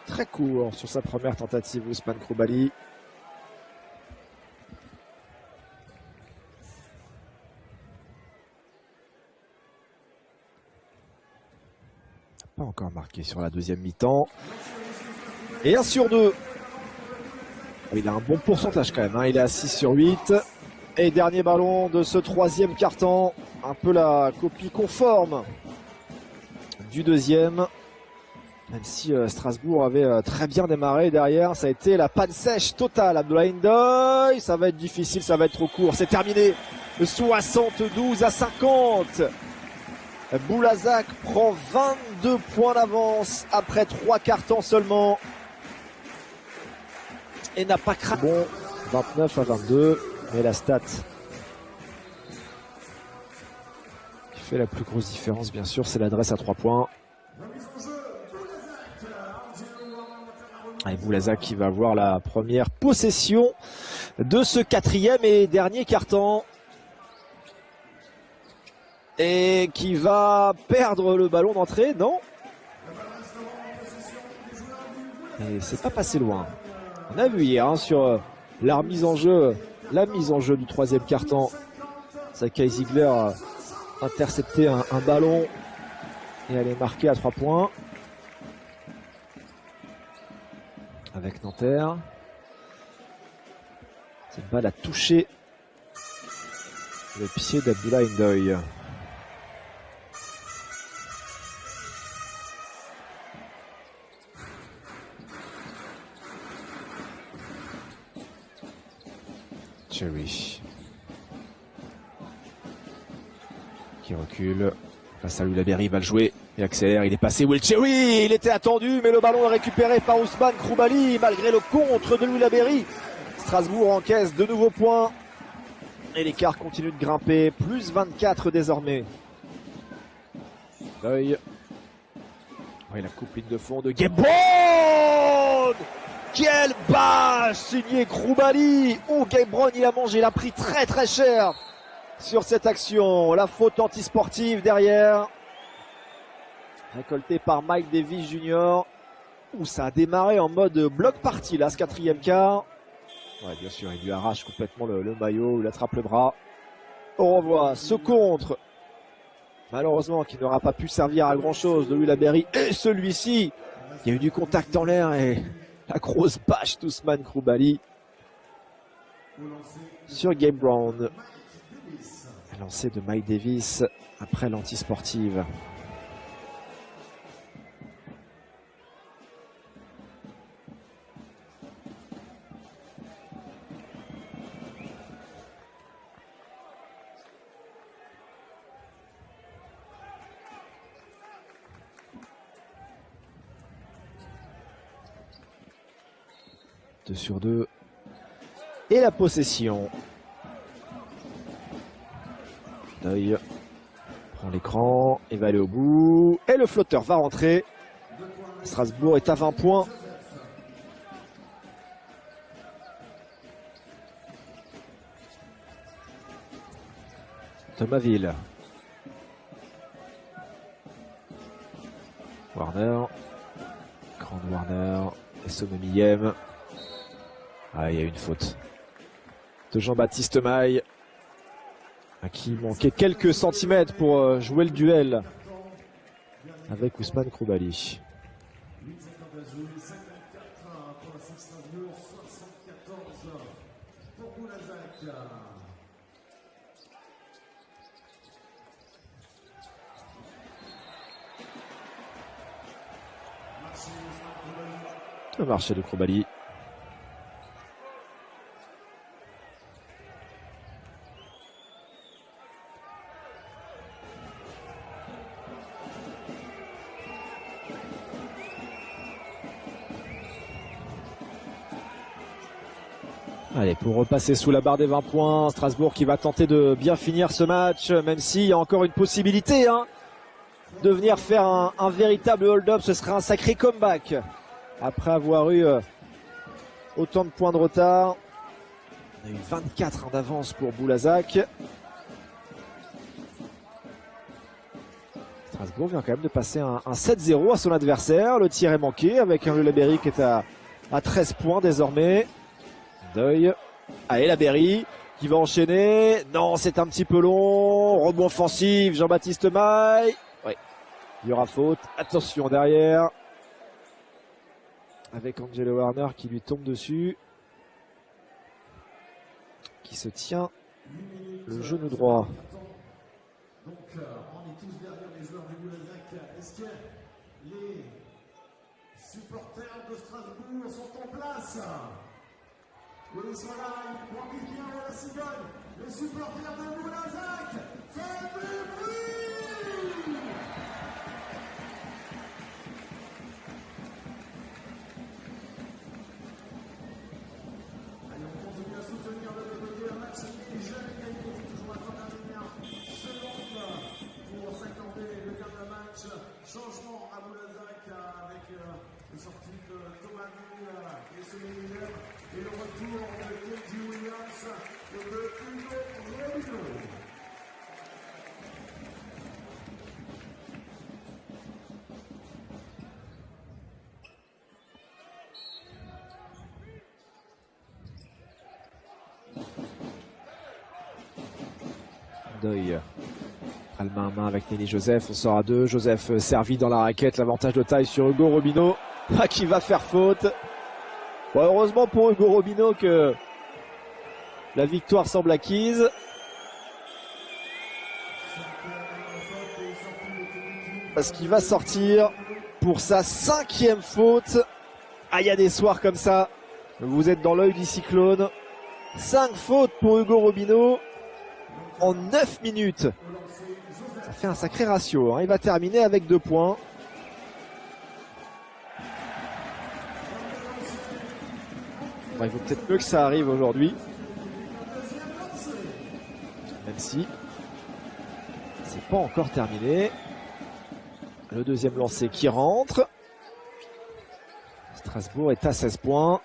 Très court sur sa première tentative, Ousmane Kroulibaly. Pas encore marqué sur la deuxième mi-temps. Et 1 sur 2. Il a un bon pourcentage quand même, hein. Il est à 6 sur 8. Et dernier ballon de ce troisième quart-temps. Un peu la copie conforme du deuxième. Même si Strasbourg avait très bien démarré derrière, ça a été la panne sèche totale. Abdoulaye Ndoye, ça va être difficile, ça va être trop court. C'est terminé. 72-50. Boulazac prend 22 points d'avance après 3 quarts temps seulement. Et n'a pas craqué. Bon, 29-22. Mais la stat qui fait la plus grosse différence, bien sûr, c'est l'adresse à 3 points. Et Boulazac qui va avoir la première possession de ce 4e et dernier quart-temps. Et qui va perdre le ballon d'entrée, non? Et c'est pas passé loin. On a vu hier hein, sur la mise en jeu du 3e quart-temps. Sakai Ziegler a intercepté un ballon et elle est marquée à 3 points. Avec Nanterre. Cette balle a touché le pied d'Abdoulaye Ndoye. Cherry qui recule face à Lulaberry, va le jouer et accélère, il est passé Will Cherry, il était attendu mais le ballon est récupéré par Ousmane Kroumbali malgré le contre de Lulaberry. Strasbourg encaisse de nouveaux points et l'écart continue de grimper, plus 24 désormais. L'œil. Oui, la coupe ligne de fond de Gabe. Quelle bâche signé Kroumbali. Oh, Gabe Brown, il a mangé, il a pris très très cher sur cette action. La faute antisportive derrière. Récoltée par Mike Davis Jr. Où ça a démarré en mode bloc party là, ce 4e quart. Ouais, bien sûr, il lui arrache complètement le maillot, il attrape le bras. On revoit ce contre. Malheureusement, qui n'aura pas pu servir à grand chose de Lulaberry. Et celui-ci, il y a eu du contact dans l'air et la grosse bâche d'Ousmane Kroumbali sur Gabe Brown. Lancé de Mike Davis après l'antisportive. Deux sur 2. Et la possession. Ndoye prend l'écran et va aller au bout. Et le flotteur va rentrer. Strasbourg est à 20 points. Thomasville. Warner. Grand Warner. Et Sonomiyem. Ah, il y a une faute de Jean-Baptiste Maille à qui manquait quelques centimètres pour jouer le duel avec Ousmane Kroumbali. Le marché de Kroumbali. Allez, pour repasser sous la barre des 20 points, Strasbourg qui va tenter de bien finir ce match, même s'il y a encore une possibilité de venir faire un véritable hold-up. Ce serait un sacré comeback après avoir eu autant de points de retard. On a eu 24 d'avance pour Boulazac. Strasbourg vient quand même de passer un 7-0 à son adversaire. Le tir est manqué avec un Lulaberry qui est à 13 points désormais. Ndoye. Allez, Laberry qui va enchaîner. Non, c'est un petit peu long. Rebond offensif, Jean-Baptiste Maille. Oui, il y aura faute. Attention derrière. Avec Angelo Warner qui lui tombe dessus. Qui se tient le genou droit. Donc, on est tous derrière les joueurs du Boulazac. Est-ce que les supporters de Strasbourg sont en place. Oui, ils sont là, ils croient bien à la cigogne. Les supporters de Boulazac, faites du bruit! Allez, on continue à soutenir le côté un match qui est jamais gagné. Il faut toujours attendre la dernière seconde pour s'accorder le gain de match. Changement à Boulazac avec une sortie de Thomas Nul et Semeyer et le retour de Kenji Williams et de Hugo Robino. Deuil. Le main à main avec Nelly Joseph, on sort à deux. Joseph servi dans la raquette, l'avantage de taille sur Hugo Robino, qui va faire faute. Bon, heureusement pour Hugo Robino que la victoire semble acquise. Parce qu'il va sortir pour sa 5e faute. Ah, il y a des soirs comme ça, vous êtes dans l'œil du cyclone. 5 fautes pour Hugo Robino en 9 minutes. Ça fait un sacré ratio, hein. Il va terminer avec 2 points. Bon, il vaut peut-être mieux que ça arrive aujourd'hui. Même si c'est pas encore terminé. Le deuxième lancé qui rentre. Strasbourg est à 16 points.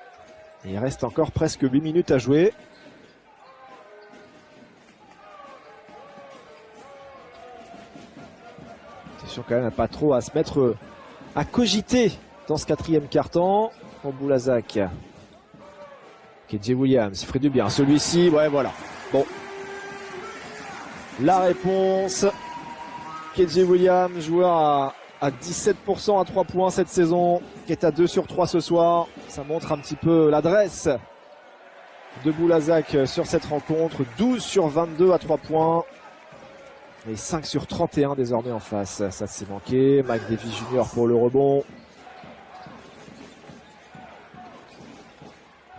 Et il reste encore presque 8 minutes à jouer. Attention quand même pas trop à se mettre à cogiter dans ce 4e quart-temps pour Boulazac. KJ Williams, il ferait du bien. Celui-ci, ouais voilà. Bon. La réponse. KJ Williams, joueur à 17% à 3 points cette saison, qui est à 2 sur 3 ce soir. Ça montre un petit peu l'adresse de Boulazac sur cette rencontre. 12 sur 22 à 3 points. Et 5 sur 31 désormais en face. Ça s'est manqué. Mike Davis Jr. pour le rebond.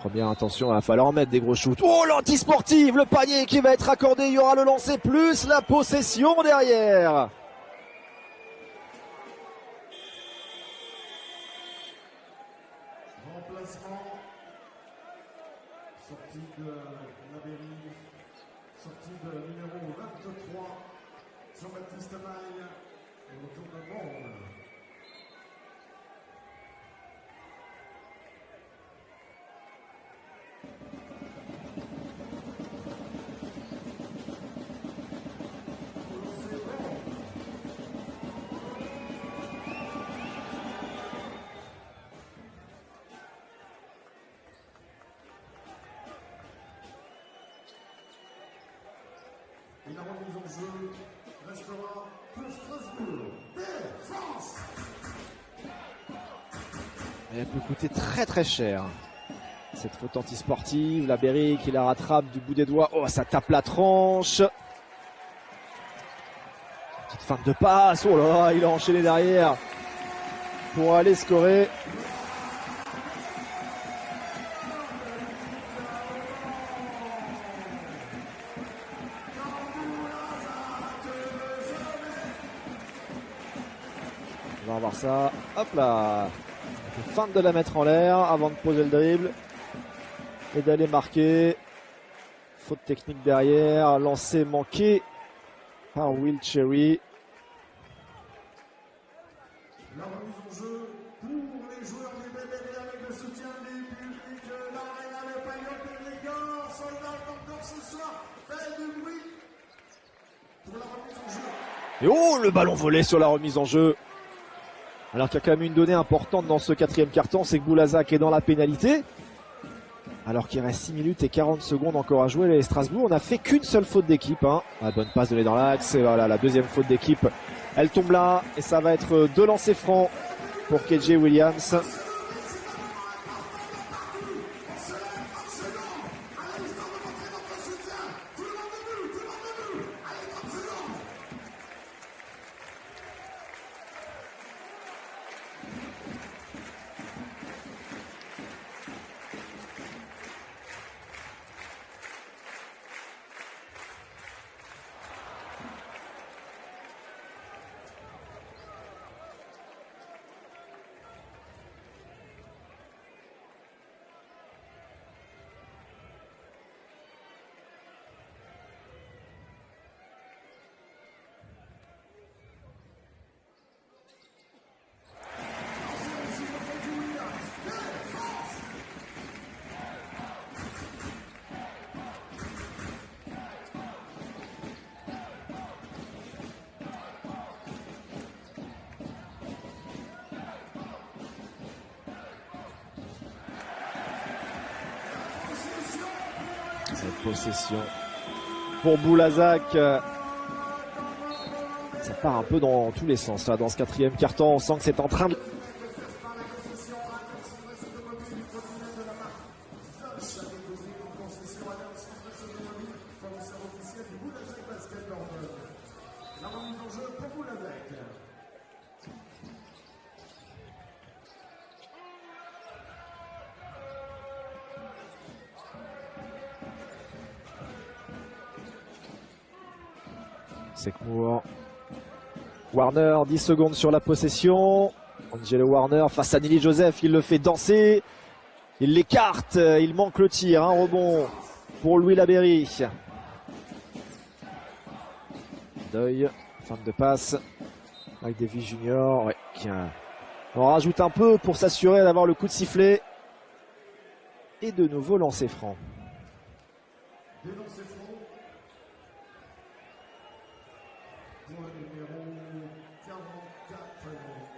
Première intention, il va falloir mettre des gros shoots. Oh, l'antisportive, le panier qui va être accordé. Il y aura le lancer plus la possession derrière. Remplacement. Sortie de Labéry. Sortie de numéro 23. Jean-Baptiste Maille. Et retour de Monde. Et la remise en jeu restera pour Strasbourg. Défense! Elle peut coûter très très cher. Cette faute antisportive, la Berry qui la rattrape du bout des doigts. Oh, ça tape la tranche. Petite feinte de passe. Oh là, il a enchaîné derrière pour aller scorer. On va voir ça. Hop là. Feinte de la mettre en l'air avant de poser le dribble et d'aller marquer. Faute technique derrière. Lancé manqué par Will Cherry. La remise en jeu pour les joueurs du BBB avec le soutien du public de l'Arena de Payotte et les gars. Soldats encore ce soir. Faites du bruit pour la remise en jeu. Et oh, le ballon volé sur la remise en jeu. Alors qu'il y a quand même une donnée importante dans ce 4e quart-temps, c'est que Boulazac est dans la pénalité. Alors qu'il reste 6 minutes et 40 secondes encore à jouer. Les Strasbourg, on n'a fait qu'une seule faute d'équipe. Hein. La bonne passe donnée dans l'axe. Et voilà, la deuxième faute d'équipe. Elle tombe là. Et ça va être 2 lancers francs pour KJ Williams. Possession pour Boulazac. Ça part un peu dans tous les sens là dans ce quatrième quart-temps. On sent que c'est en train de... Sekmour. Warner, 10 secondes sur la possession. Angelo Warner face à Nili Joseph, il le fait danser. Il l'écarte, il manque le tir. Un rebond pour Louis Laberry. Deuil, fin de passe. Mike Davis Junior, ouais, qui en rajoute un peu pour s'assurer d'avoir le coup de sifflet. Et de nouveau lancer franc. Pour le numéro 44,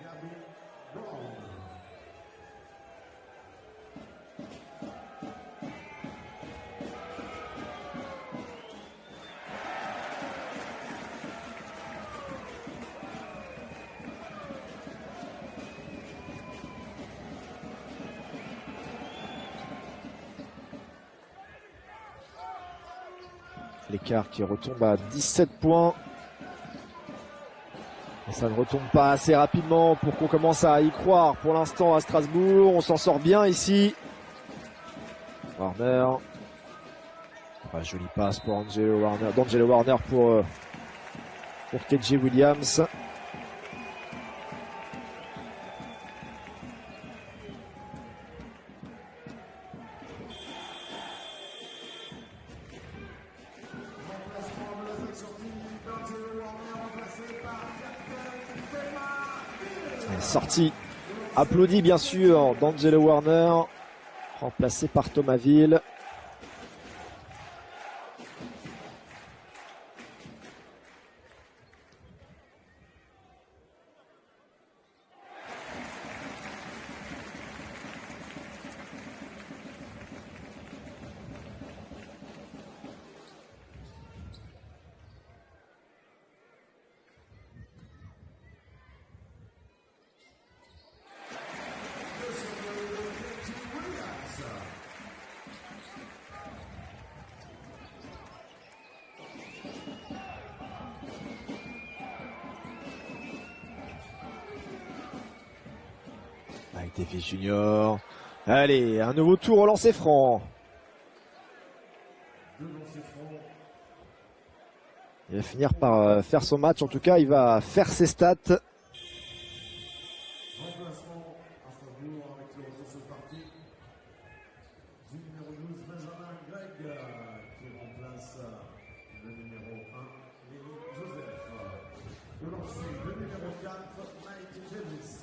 Gabby Brown. L'écart qui retombe à 17 points. Et ça ne retombe pas assez rapidement pour qu'on commence à y croire. Pour l'instant à Strasbourg, on s'en sort bien ici. Warner. Jolie passe pour Angelo Warner. D'Angelo Warner pour KJ Williams. Sortie applaudie bien sûr d'Angelo Warner, remplacé par Thomas Ville. Mike Davis Junior. Allez, un nouveau tour au lancer franc. Il va finir par faire son match. En tout cas, il va faire ses stats. Remplacement à Strasbourg avec le retour sur le parti du numéro 12, Benjamin Greg, qui remplace le numéro 1, Nili Joseph. Le lancer, le numéro 4, Mike Davis.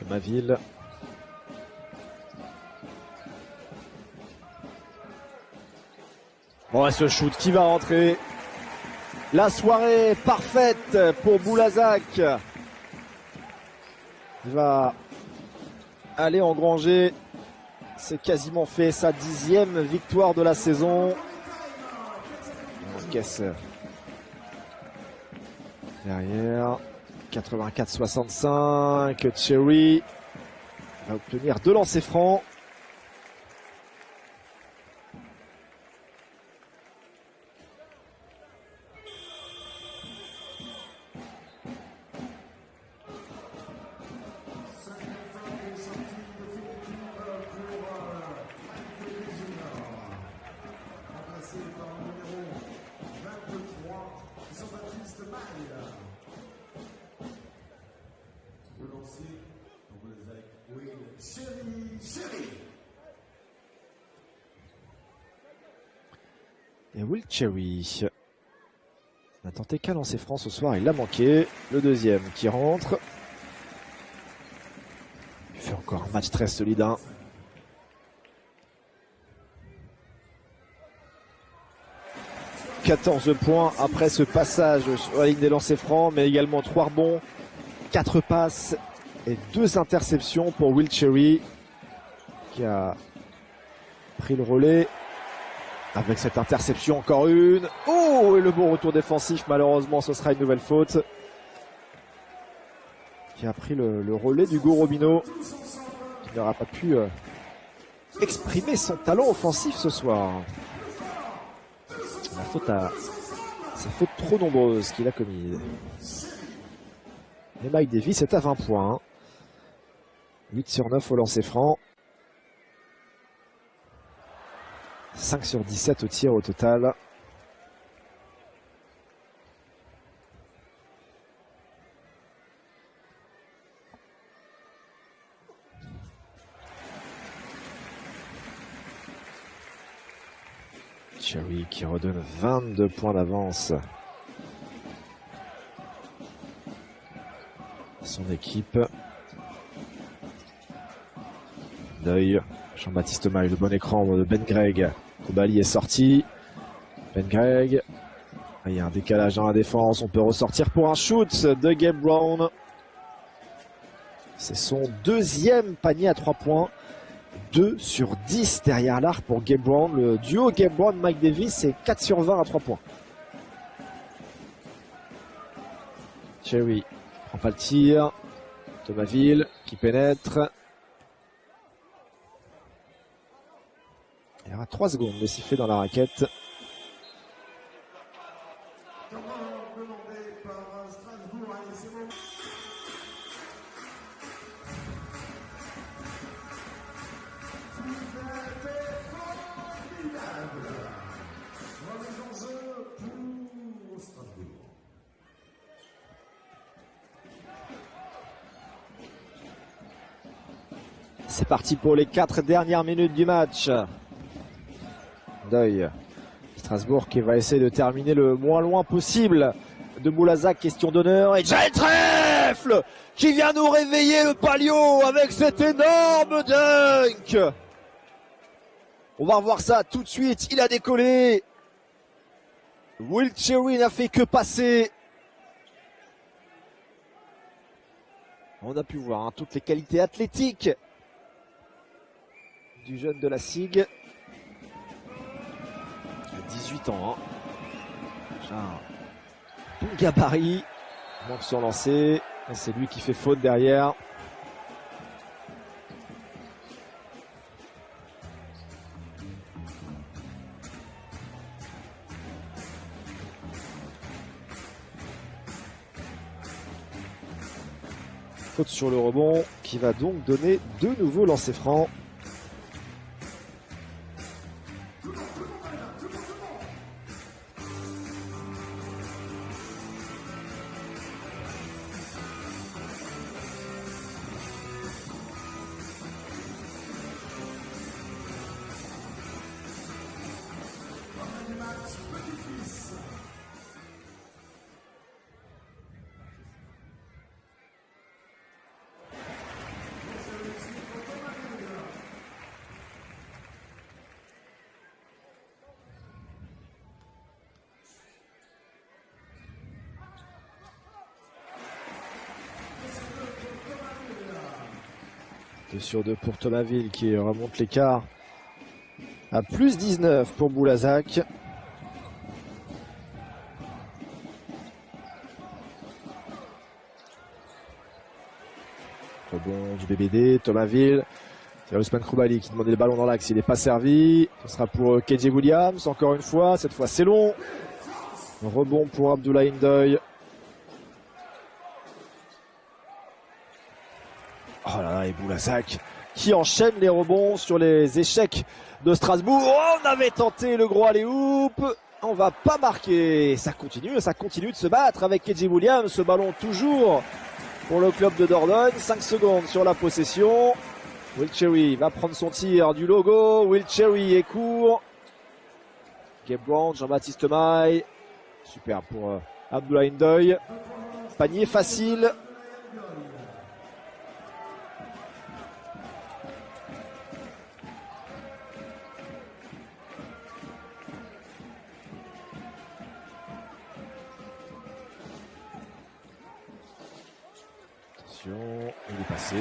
Ma ville. Bon, ce shoot qui va rentrer. La soirée parfaite pour Boulazac. Il va aller engranger. C'est quasiment fait sa 10e victoire de la saison. On encaisse derrière. 84-65, Cherry va obtenir 2 lancers francs. Et Will Cherry n'a tenté qu'un lancer franc ce soir, il l'a manqué. Le deuxième qui rentre. Il fait encore un match très solide. 14 points après ce passage sur la ligne des lancers francs, mais également 3 rebonds, 4 passes et 2 interceptions pour Will Cherry qui a pris le relais avec cette interception, encore une. Oh, et le bon retour défensif, malheureusement ce sera une nouvelle faute, qui a pris le relais d'Hugo Robino, qui n'aura pas pu exprimer son talent offensif ce soir. La faute sa faute trop nombreuse qu'il a commise. Et Mike Davis est à 20 points. 8 sur 9 au lancer franc. 5 sur 17 au tir au total. Cherry qui redonne 22 points d'avance à son équipe. Deuil, Jean-Baptiste Maille, le bon écran de Ben Gregg. Koulibaly est sorti. Ben Gregg. Il y a un décalage dans la défense. On peut ressortir pour un shoot de Gabe Brown. C'est son deuxième panier à 3 points. 2 sur 10 derrière l'arc pour Gabe Brown. Le duo Gabe Brown-Mike Davis, c'est 4 sur 20 à 3 points. Cherry prend pas le tir. Thomasville qui pénètre. Il y aura 3 secondes de sifflet dans la raquette. C'est parti pour les 4 dernières minutes du match. Deuil. Strasbourg qui va essayer de terminer le moins loin possible de Boulazac, question d'honneur. Et Jael Trèfle qui vient nous réveiller le palio avec cet énorme dunk. On va revoir ça tout de suite. Il a décollé. Will Cherry n'a fait que passer. On a pu voir toutes les qualités athlétiques du jeune de la SIG. 18 ans. Déjà un bon gabarit. Il manque sur lancer. C'est lui qui fait faute derrière. Faute sur le rebond qui va donc donner 2 nouveaux lancers francs. Sur 2 pour Thomasville qui remonte l'écart à plus 19 pour Boulazac. Rebond du BBD, Thomasville. C'est Ousmane Koulibaly qui demandait le ballon dans l'axe, il n'est pas servi. Ce sera pour KJ Williams, encore une fois. Cette fois c'est long. Rebond pour Abdoulaye Ndoye. Oh là là, et Boulazac qui enchaîne les rebonds sur les échecs de Strasbourg. Oh, on avait tenté le gros alley-oop. On va pas marquer. Ça continue de se battre avec KJ Williams. Ce ballon toujours pour le club de Dordogne. 5 secondes sur la possession. Will Cherry va prendre son tir du logo. Will Cherry est court. Gabe Brown, Jean-Baptiste Maille. Super pour Abdoulaye Ndoye. Panier facile. Attention, il est passé.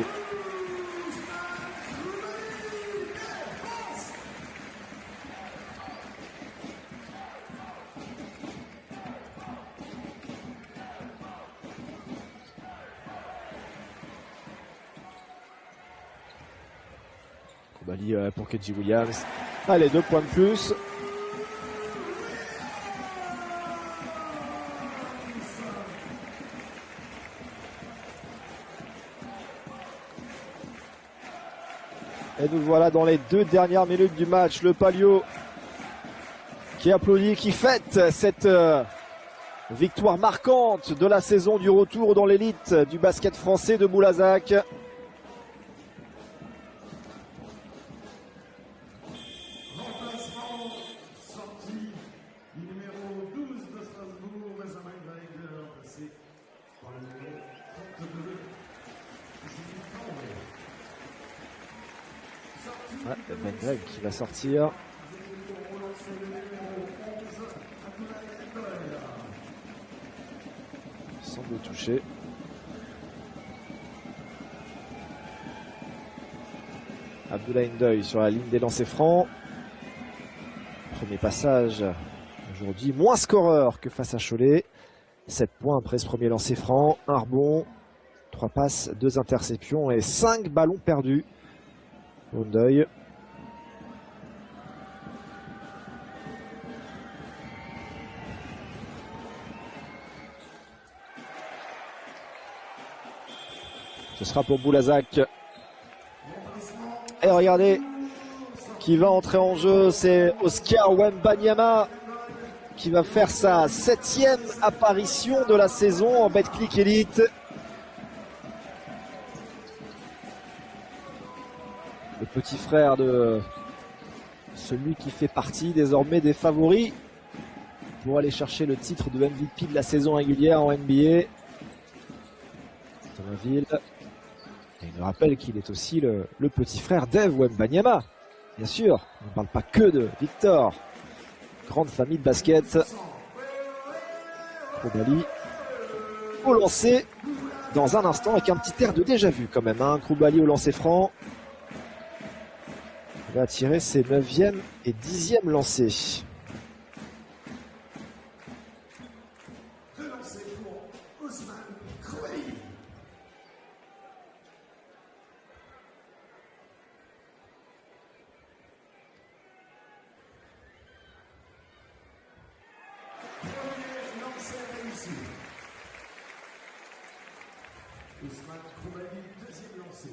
Koulibaly pour Kedji Williams. Allez, 2 points de plus. Et nous voilà dans les 2 dernières minutes du match. Le Palio qui applaudit, qui fête cette victoire marquante de la saison du retour dans l'élite du basket français de Boulazac. Remplacement, sortie du numéro 12 de Strasbourg, Benjamin Gregg, remplacé par le numéro 32. Ouais, Ben Gregg qui va sortir. Il semble toucher. Abdoulaye Ndoye sur la ligne des lancers francs. Premier passage aujourd'hui, moins scoreur que face à Cholet. 7 points après ce premier lancer franc, 1 rebond, 3 passes, 2 interceptions et 5 ballons perdus. Ndoye. Ce sera pour Boulazac. Et regardez qui va entrer en jeu, c'est Oscar Wembanyama qui va faire sa 7e apparition de la saison en Betclic Elite. Le petit frère de celui qui fait partie désormais des favoris pour aller chercher le titre de MVP de la saison régulière en NBA. Thomasville. Et il me rappelle qu'il est aussi le petit frère d'Eve Wembanyama. Bien sûr, on ne parle pas que de Victor. Grande famille de basket. Koulibaly au lancer dans un instant avec un petit air de déjà vu quand même. Hein. Koulibaly au lancer franc. Il va tirer ses 9e et 10e lancers. Ousmane Koulibaly, 2e lancé.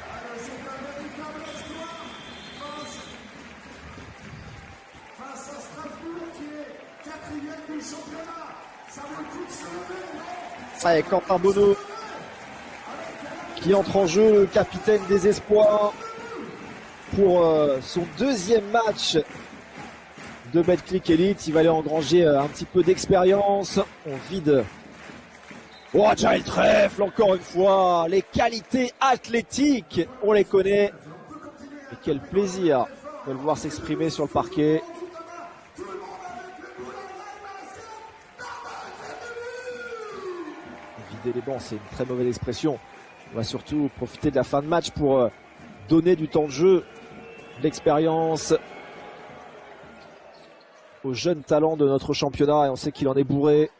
Alors c'est un véritable exploit face à Strasbourg qui est 4e du championnat. Ça vaut le coup de se lever, non? Allez, Quentin Bonneau qui entre en jeu, le capitaine des espoirs pour son 2e match de Betclic Elite. Il va aller engranger un petit peu d'expérience. On vide. Oh, Jaël Trèfle, encore une fois. Les qualités athlétiques, on les connaît. Et quel plaisir de le voir s'exprimer sur le parquet. Vider les bancs, c'est une très mauvaise expression. On va surtout profiter de la fin de match pour donner du temps de jeu, de l'expérience aux jeunes talents de notre championnat. Et on sait qu'il en est bourré.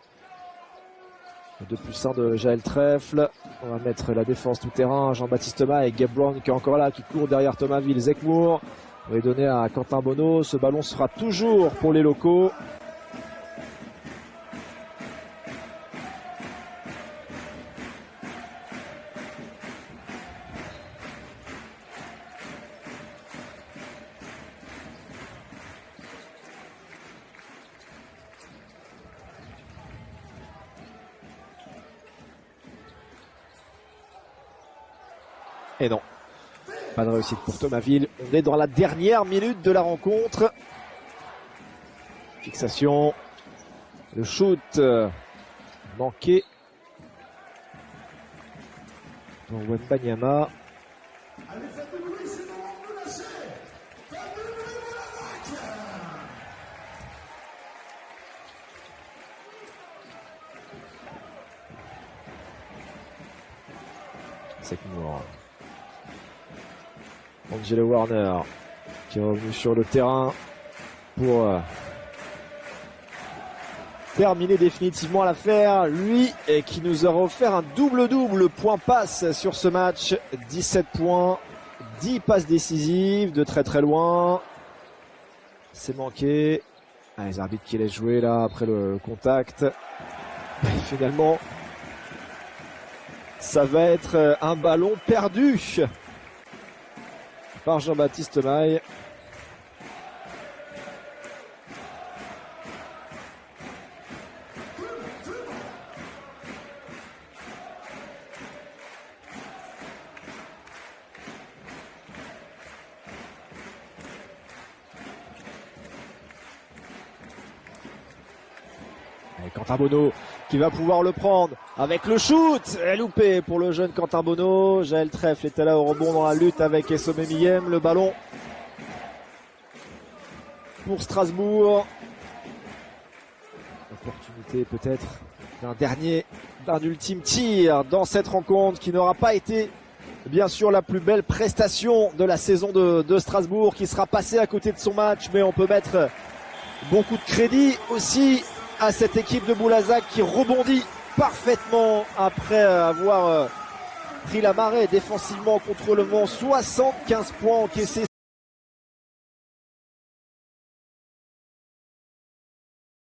Le 2+1 de Jaël Trèfle. On va mettre la défense tout terrain. Jean-Baptiste Maille et Gabe Brown qui est encore là, qui court derrière Thomasville. Zekmour. On va donner à Quentin Bonneau. Ce ballon sera toujours pour les locaux. Et non, pas de réussite pour Thomasville. On est dans la dernière minute de la rencontre. Fixation, le shoot manqué pour Wembanyama. C'est Moore. Angelo Warner qui est revenu sur le terrain pour terminer définitivement l'affaire. Lui et qui nous aura offert un double-double point passe sur ce match. 17 points, 10 passes décisives de très très loin. C'est manqué. Ah, les arbitres qui laissent jouer là après le contact. Et finalement, ça va être un ballon perdu par Jean-Baptiste Maille. Et Quentin Bonneau qui va pouvoir le prendre avec le shoot. Et loupé pour le jeune Quentin Bonneau. Jaël Trèfle était là au rebond dans la lutte avec Essome Miyem. Le ballon pour Strasbourg. Opportunité peut-être d'un ultime tir dans cette rencontre qui n'aura pas été bien sûr la plus belle prestation de la saison de Strasbourg, qui sera passé à côté de son match, mais on peut mettre beaucoup de crédit aussi à cette équipe de Boulazac qui rebondit parfaitement après avoir pris la marée défensivement contre le Mans. 75 points encaissés.